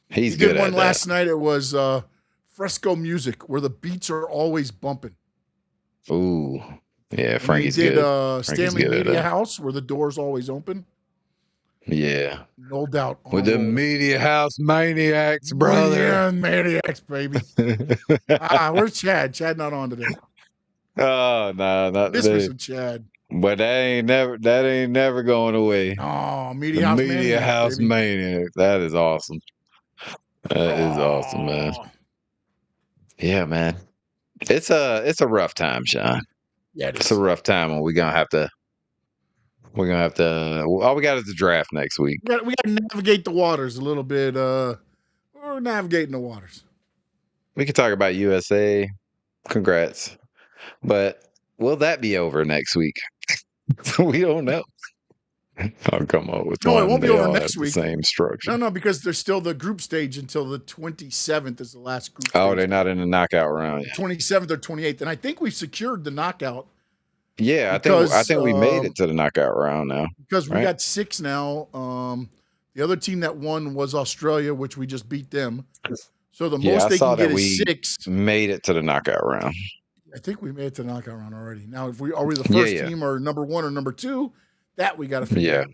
He's He good did one at that. last night. It was fresco music, where the beats are always bumping. Ooh, yeah, And Frankie's he did good. Frankie's Stanley good at Media that. House, where the door's always open. Yeah, No doubt. on with a the roll. Media House maniacs, brother. Yeah, maniacs, baby. Where's Chad? Chad not on today. Oh no, not Miss me today. some Chad. But that ain't never going away. Oh, Media The House Media maniacs, House baby. maniac. That is awesome. That is awesome, man. Oh. Yeah, man. It's a rough time, Sean. Yeah, it It's is. a rough time, and we're gonna have to. All we got is the draft next week. We got to navigate the waters a little bit. We're navigating the waters. We could talk about USA. Congrats. But will that be over next week? We don't know. I'll come up with No, one. it won't be They over all next have week. the same structure. No, because there's still the group stage until the 27th is the last group stage. Oh, they're not in the knockout round yet. 27th or 28th. And I think we've secured the knockout. Yeah, I Because, think we made it to the knockout round now. Because we right? got 6 now. The other team that won was Australia, which we just beat them. So the most they can get is 6. Made it to the knockout round. I think we made it to the knockout round already. Now, if we are we the first team or number 1 or number 2, that we got to figure out.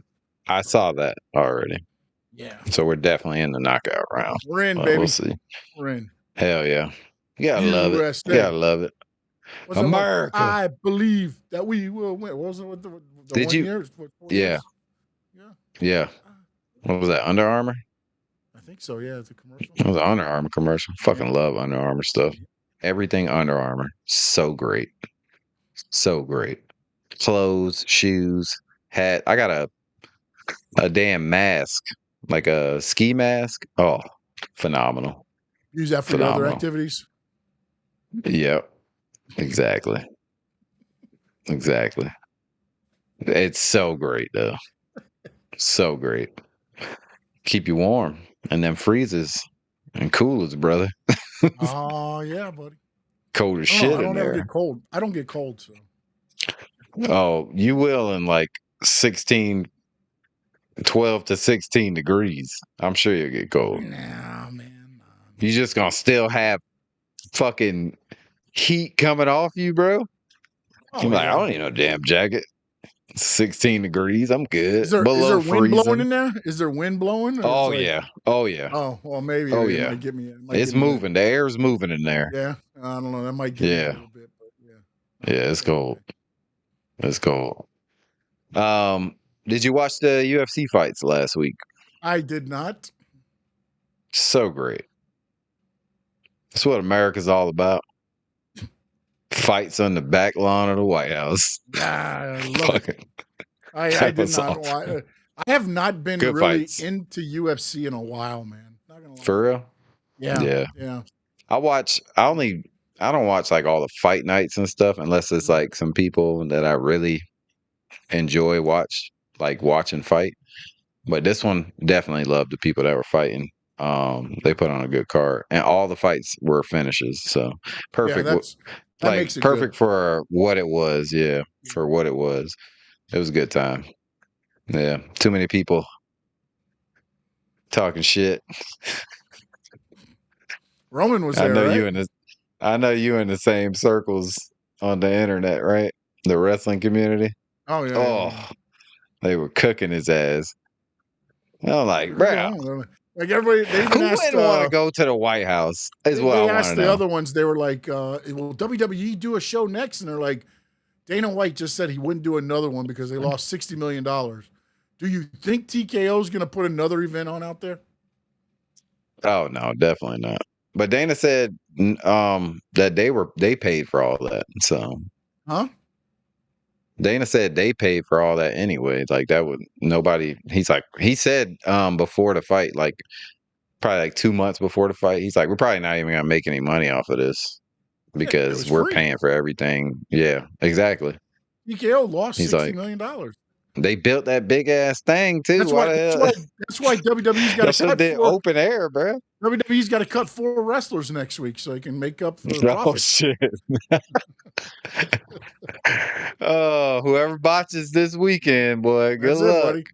I saw that already. Yeah. So we're definitely in the knockout round. We're in, baby. We'll see. We're in. Hell yeah. You gotta love it. You gotta love it. America. I believe that we will win. What was it with the Did 1 you? year? Yeah. What was that? Under Armour? I think so. Yeah, it's a commercial. It was an Under Armour commercial. Fucking love Under Armour stuff. Everything Under Armour. So great. So great. Clothes, shoes, hat. I got a damn mask, like a ski mask. Oh, phenomenal. Use that for your other activities? Yep. Exactly. Exactly. It's so great, though. So great. Keep you warm. And then freezes and coolers, brother. Oh, yeah, buddy. Cold as shit I don't in ever there. get cold. I don't get cold, so. Oh, you will in like 12 to 16 degrees. I'm sure you'll get cold. Nah, man. You just gonna still have fucking heat coming off you, bro? Oh, I'm like, I don't need no damn jacket. 16 degrees. I'm good. Is there wind freezing. blowing in there? Is there wind blowing? Oh, yeah. Oh, yeah. Oh, well, maybe. Oh, it yeah. might get me. It's moving. The air's moving in there. Yeah. I don't know. That might get me a little bit. But Yeah, it's cold. It's cold. Did you watch the UFC fights last week? I did not. So great. That's what America's all about. Fights on the back lawn of the White House. I love it. I did not. Awesome. I have not been Good really fights. into UFC in a while, man. Not gonna lie. For real? Yeah. I don't watch like all the fight nights and stuff unless it's like some people that I really enjoy watching fight. But this one definitely loved the people that were fighting. They put on a good card, and all the fights were finishes. So perfect. That makes it perfect good. for what it was. Yeah, for what it was. It was a good time. Yeah, too many people talking shit. Roman was there. I know you in the same circles on the internet, right? The wrestling community. Oh yeah. Oh, they were cooking his ass. I'm like, bro. Like everybody, they even asked. Who wouldn't want to go to the White House? Is what I want to know. They asked the other ones. They were like, "Will WWE do a show next?" And they're like, "Dana White just said he wouldn't do another one because they lost $60 million. Do you think TKO is going to put another event on out there?" Oh no, definitely not. But Dana said that they paid for all that. So, Dana said they paid for all that anyway. Like that would nobody. He said before the fight, like probably like 2 months before the fight, he's like, we're probably not even gonna make any money off of this because we're paying for everything. Yeah, exactly. TKO lost $60 million. They built that big ass thing too. That's why WWE's got to cut open air, bro. WWE's got to cut 4 wrestlers next week so they can make up for the profits. Oh, whoever botches this weekend, boy, good luck. Buddy.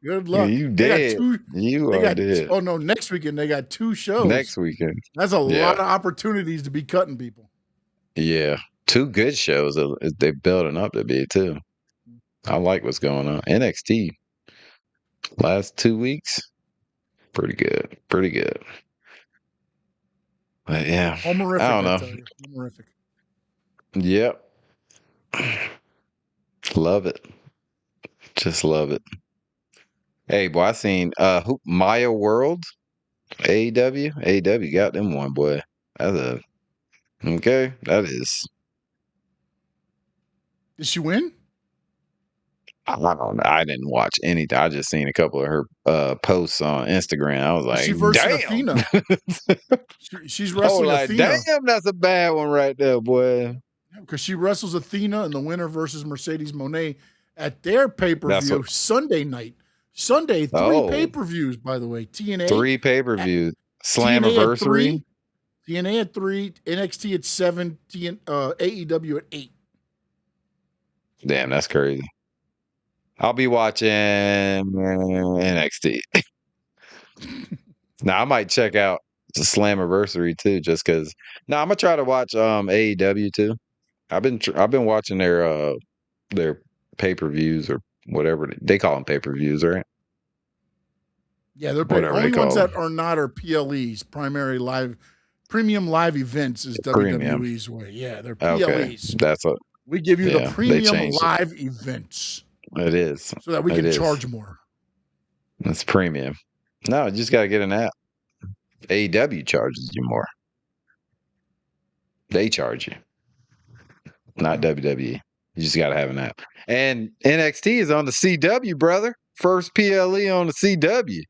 Good luck. You dead. You are dead. Oh no, next weekend they got 2 shows. Next weekend. That's a lot of opportunities to be cutting people. Yeah. 2 good shows they're building up to be too. I like what's going on. NXT last 2 weeks, pretty good. But yeah, Homerific, I don't know. Homerific. Yep, love it. Just love it. Hey, boy, I seen Maya World, AEW got them one, boy. That is. Did she win? I don't know. I didn't watch anything. I just seen a couple of her posts on Instagram. I was like, she versus damn. Athena. She's wrestling Athena. Damn, that's a bad one right there, boy. Because she wrestles Athena, and the winner versus Mercedes Moné at their pay-per-view what- Sunday night. Sunday, 3 Oh. pay-per-views, by the way. TNA. 3 pay-per-views. TNA at Slammiversary. 3. TNA at 3. NXT at 7. AEW at 8. Damn, that's crazy. I'll be watching NXT. Now I might check out the Slammiversary too, just because. No, I'm gonna try to watch AEW too. I've been watching their pay-per-views or whatever they call them, pay-per-views, right? Yeah, they're Whatever only they call ones them. that are not are PLEs, premium live events is Premium. WWE's way. Yeah, they're Okay, PLEs. that's what We give you Yeah, the they premium changed it. live events it is. so that we It can is. charge more. It's premium. No, you just gotta get an app. AEW charges you more. They charge you, not WWE. You just gotta have an app. And NXT is on the CW, brother. First PLE on the CW.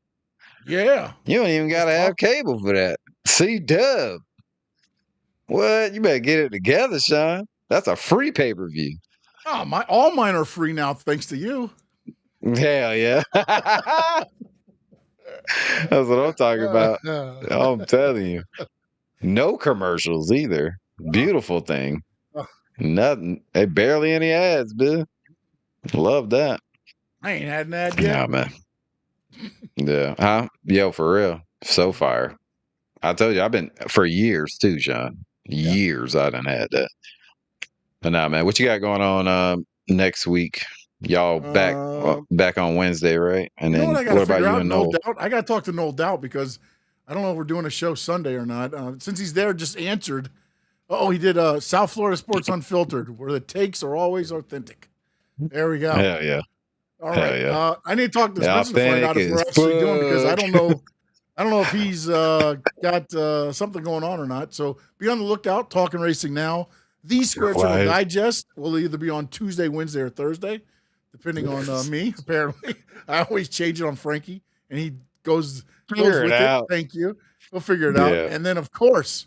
Yeah. You don't even gotta have cable for that. CW. What? You better get it together, Sean. That's a free pay-per-view. Oh, all mine are free now, thanks to you. Hell yeah. That's what I'm talking about. I'm telling you. No commercials either. Beautiful thing. Nothing. Hey, barely any ads, man. Love that. I ain't had an ad Yeah, yet. man. Yeah. Huh? Yo, for real. So fire. I told you, I've been for years too, Sean. Years I done had that. But nah, man, what you got going on next week? Y'all back on Wednesday, right? And You know then what I gotta what about figure you out? and No Noel? doubt. I gotta talk to Noel Doubt because I don't know if we're doing a show Sunday or not. Since he's there, just answered. Oh, he did South Florida Sports Unfiltered, where the takes are always authentic. There we go. Hell yeah. All Hell right. yeah. I need to talk to Yeah, Spencer to find out if we're authentic actually as doing because I fuck. don't know. I don't know if he's got something going on or not. So be on the lookout. Talking Racing Now. These Squared Circle Right. Digest will either be on Tuesday, Wednesday, or Thursday, depending on me. Apparently, I always change it on Frankie, and he goes Figure with it out. it. Thank you. We'll figure it out. Yeah. And then, of course,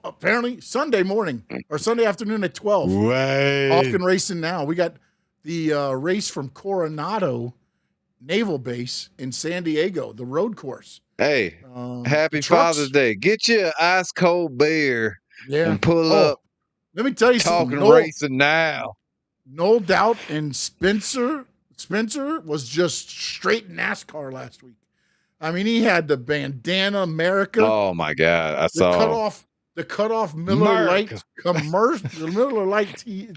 apparently Sunday morning or Sunday afternoon at 12. Way. Talking Racing Now. We got the race from Coronado Naval Base in San Diego, the road course. Hey, The happy trucks- Father's Day. Get you an ice cold beer Yeah. and pull up Let me tell you Talking something. Racing Now. No doubt. And Spencer was just straight NASCAR last week. I mean, he had the bandana America, Oh my God. I saw. the cutoff Miller America. Lite commercial, the Miller Lite tea.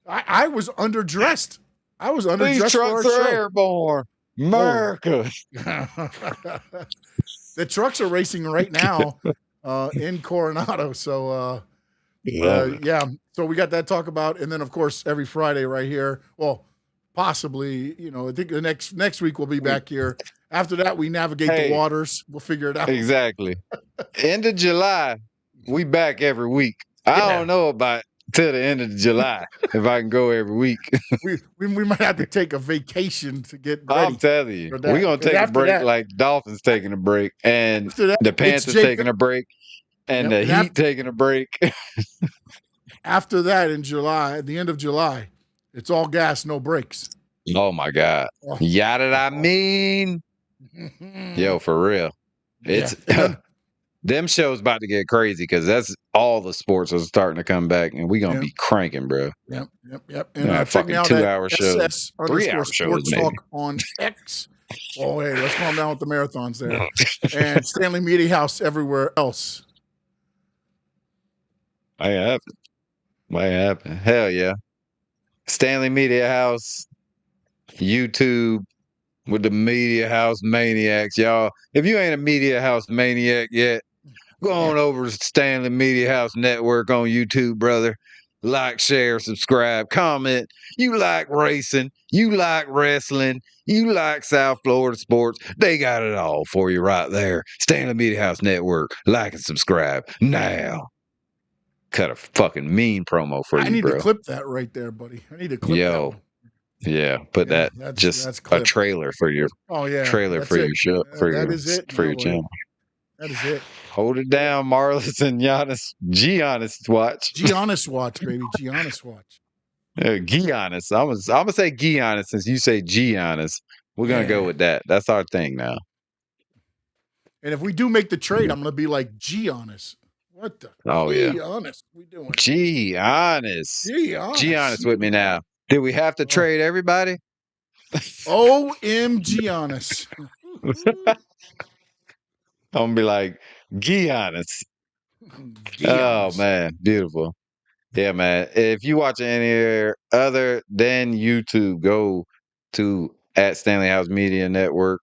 I was underdressed. I was These underdressed for our trucks are show. airborne. America. The trucks are racing right now in Coronado. So yeah. So we got that to talk about, and then of course every Friday right here. Well, possibly, I think the next week we'll be back here. After that, we navigate Hey. the waters. We'll figure it out. Exactly. End of July, we back every week. I Yeah. don't know about till the end of July if I can go every week. We might have to take a vacation to get ready. I'm telling you, for that, we're gonna 'cause take a after break that- like Dolphins taking a break, and After that, the it's Panthers Jacob- taking a break, and Yep, the and Heat taking a break. After that, in July, at the end of July, it's all gas, no brakes. Oh my God! Oh. Yada I mean, yo, for real, it's Yeah. And them shows about to get crazy because that's all the sports are starting to come back, and we gonna Yeah. be cranking, bro. Yep. And Yeah, check fucking me out 2-hour at shows. SS 3-hour _ shows, Sports maybe. Talk on X. Oh, hey, let's calm down with the marathons there. And Stanley Media House everywhere else. Might happen. Hell yeah. Stanley Media House, YouTube with the Media House Maniacs, y'all. If you ain't a Media House Maniac yet, go on over to Stanley Media House Network on YouTube, brother. Like, share, subscribe, comment. You like racing, you like wrestling, you like South Florida sports. They got it all for you right there. Stanley Media House Network. Like and subscribe now. Cut a fucking mean promo for I you, need bro. to clip that right there, buddy. I need to clip that Yo, one. yeah, put Yeah, that that's just a clip. trailer for your Oh, yeah. trailer that's for it. your show for That your is it for now, your buddy. channel. That is it. Hold it down, Marlins and Giannis. Giannis watch. Giannis watch, baby. Giannis watch. Giannis. I'm gonna say Giannis since you say Giannis. We're gonna go with that. That's our thing now. And if we do make the trade, I'm gonna be like Giannis. What the? Oh yeah. Giannis, we doing? Giannis. Giannis. Giannis with me now. Did we have to trade everybody? OMG Giannis. I'm gonna be like Giannis. Oh man, beautiful. Yeah, man. If you watching any other than YouTube, go to at Stanley House Media Network.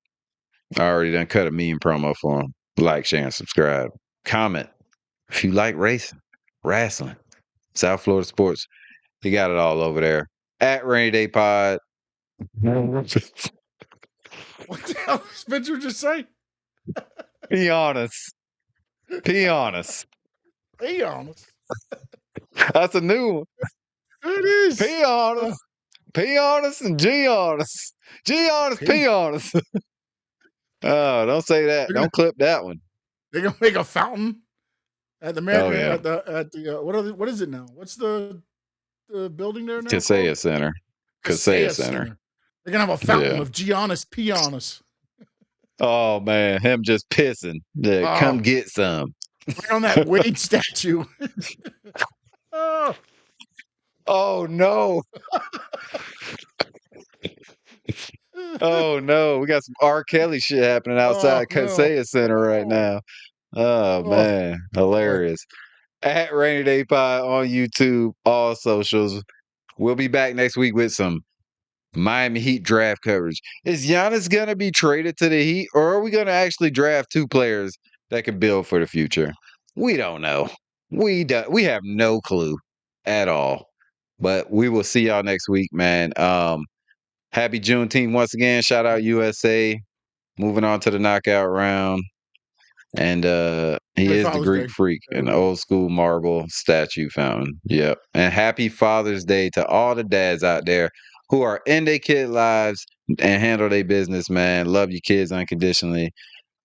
I already done cut a meme promo for them. Like, share, and subscribe. Comment if you like racing, wrestling, South Florida sports. You got it all over there. At Rainy Day Pod. What the hell did Spencer just say? Be honest. Be honest. Be honest. That's a new one. It is. Be honest. P honest and G honest. G honest, P honest. Oh, don't say that. Don't clip that one. They're gonna make a fountain at the American. Oh, yeah. At the what is it now? What's the building there now? Kaseya Center. Kaseya Center. They're gonna have a fountain of Giannis P honest. Oh man, him just pissing. Come get some. Right on that Wade statue. Oh no. Oh no, we got some R. Kelly shit happening outside Kaseya Center right now. Oh man, hilarious. At Rainy Day Pod on YouTube, all socials. We'll be back next week with some Miami Heat draft coverage. Is Giannis gonna be traded to the Heat, or are we gonna actually draft two players that can build for the future? We don't know. We have no clue at all. But we will see y'all next week, man. Happy Juneteenth once again. Shout out USA. Moving on to the knockout round. And he is the Greek freak, an old school marble statue fountain. Yep. And happy Father's Day to all the dads out there who are in their kid lives and handle their business, man. Love your kids unconditionally.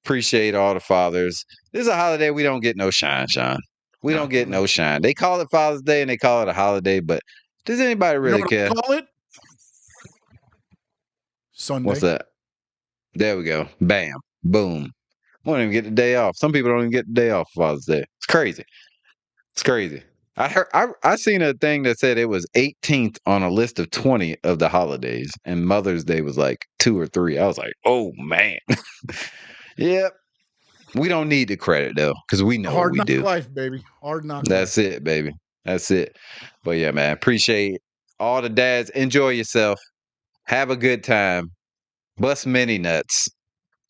Appreciate all the fathers. This is a holiday we don't get no shine, Sean. We don't get no shine. They call it Father's Day and they call it a holiday, but does anybody really care? Call it Sunday. What's that? There we go. Bam. Boom. We don't even get the day off. Some people don't even get the day off for Father's Day. It's crazy. It's crazy. I seen a thing that said it was 18th on a list of 20 of the holidays, and Mother's Day was like 2 or 3. I was like, oh man. Yep. We don't need the credit though, because we know what we do. Hard knock life, baby. Hard knock. That's it, baby. That's it. But yeah, man, appreciate all the dads. Enjoy yourself. Have a good time. Bust mini nuts.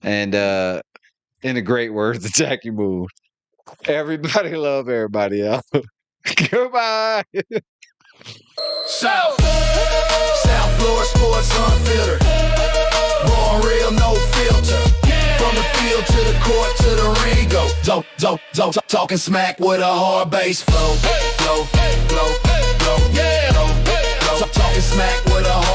And in the great words of Jackie Moon, everybody love everybody else. Goodbye. South Florida sports unfiltered. Raw and real, no filter. From the field to the court to the ring, go. Talking smack with a hard bass flow. Talking smack with a hard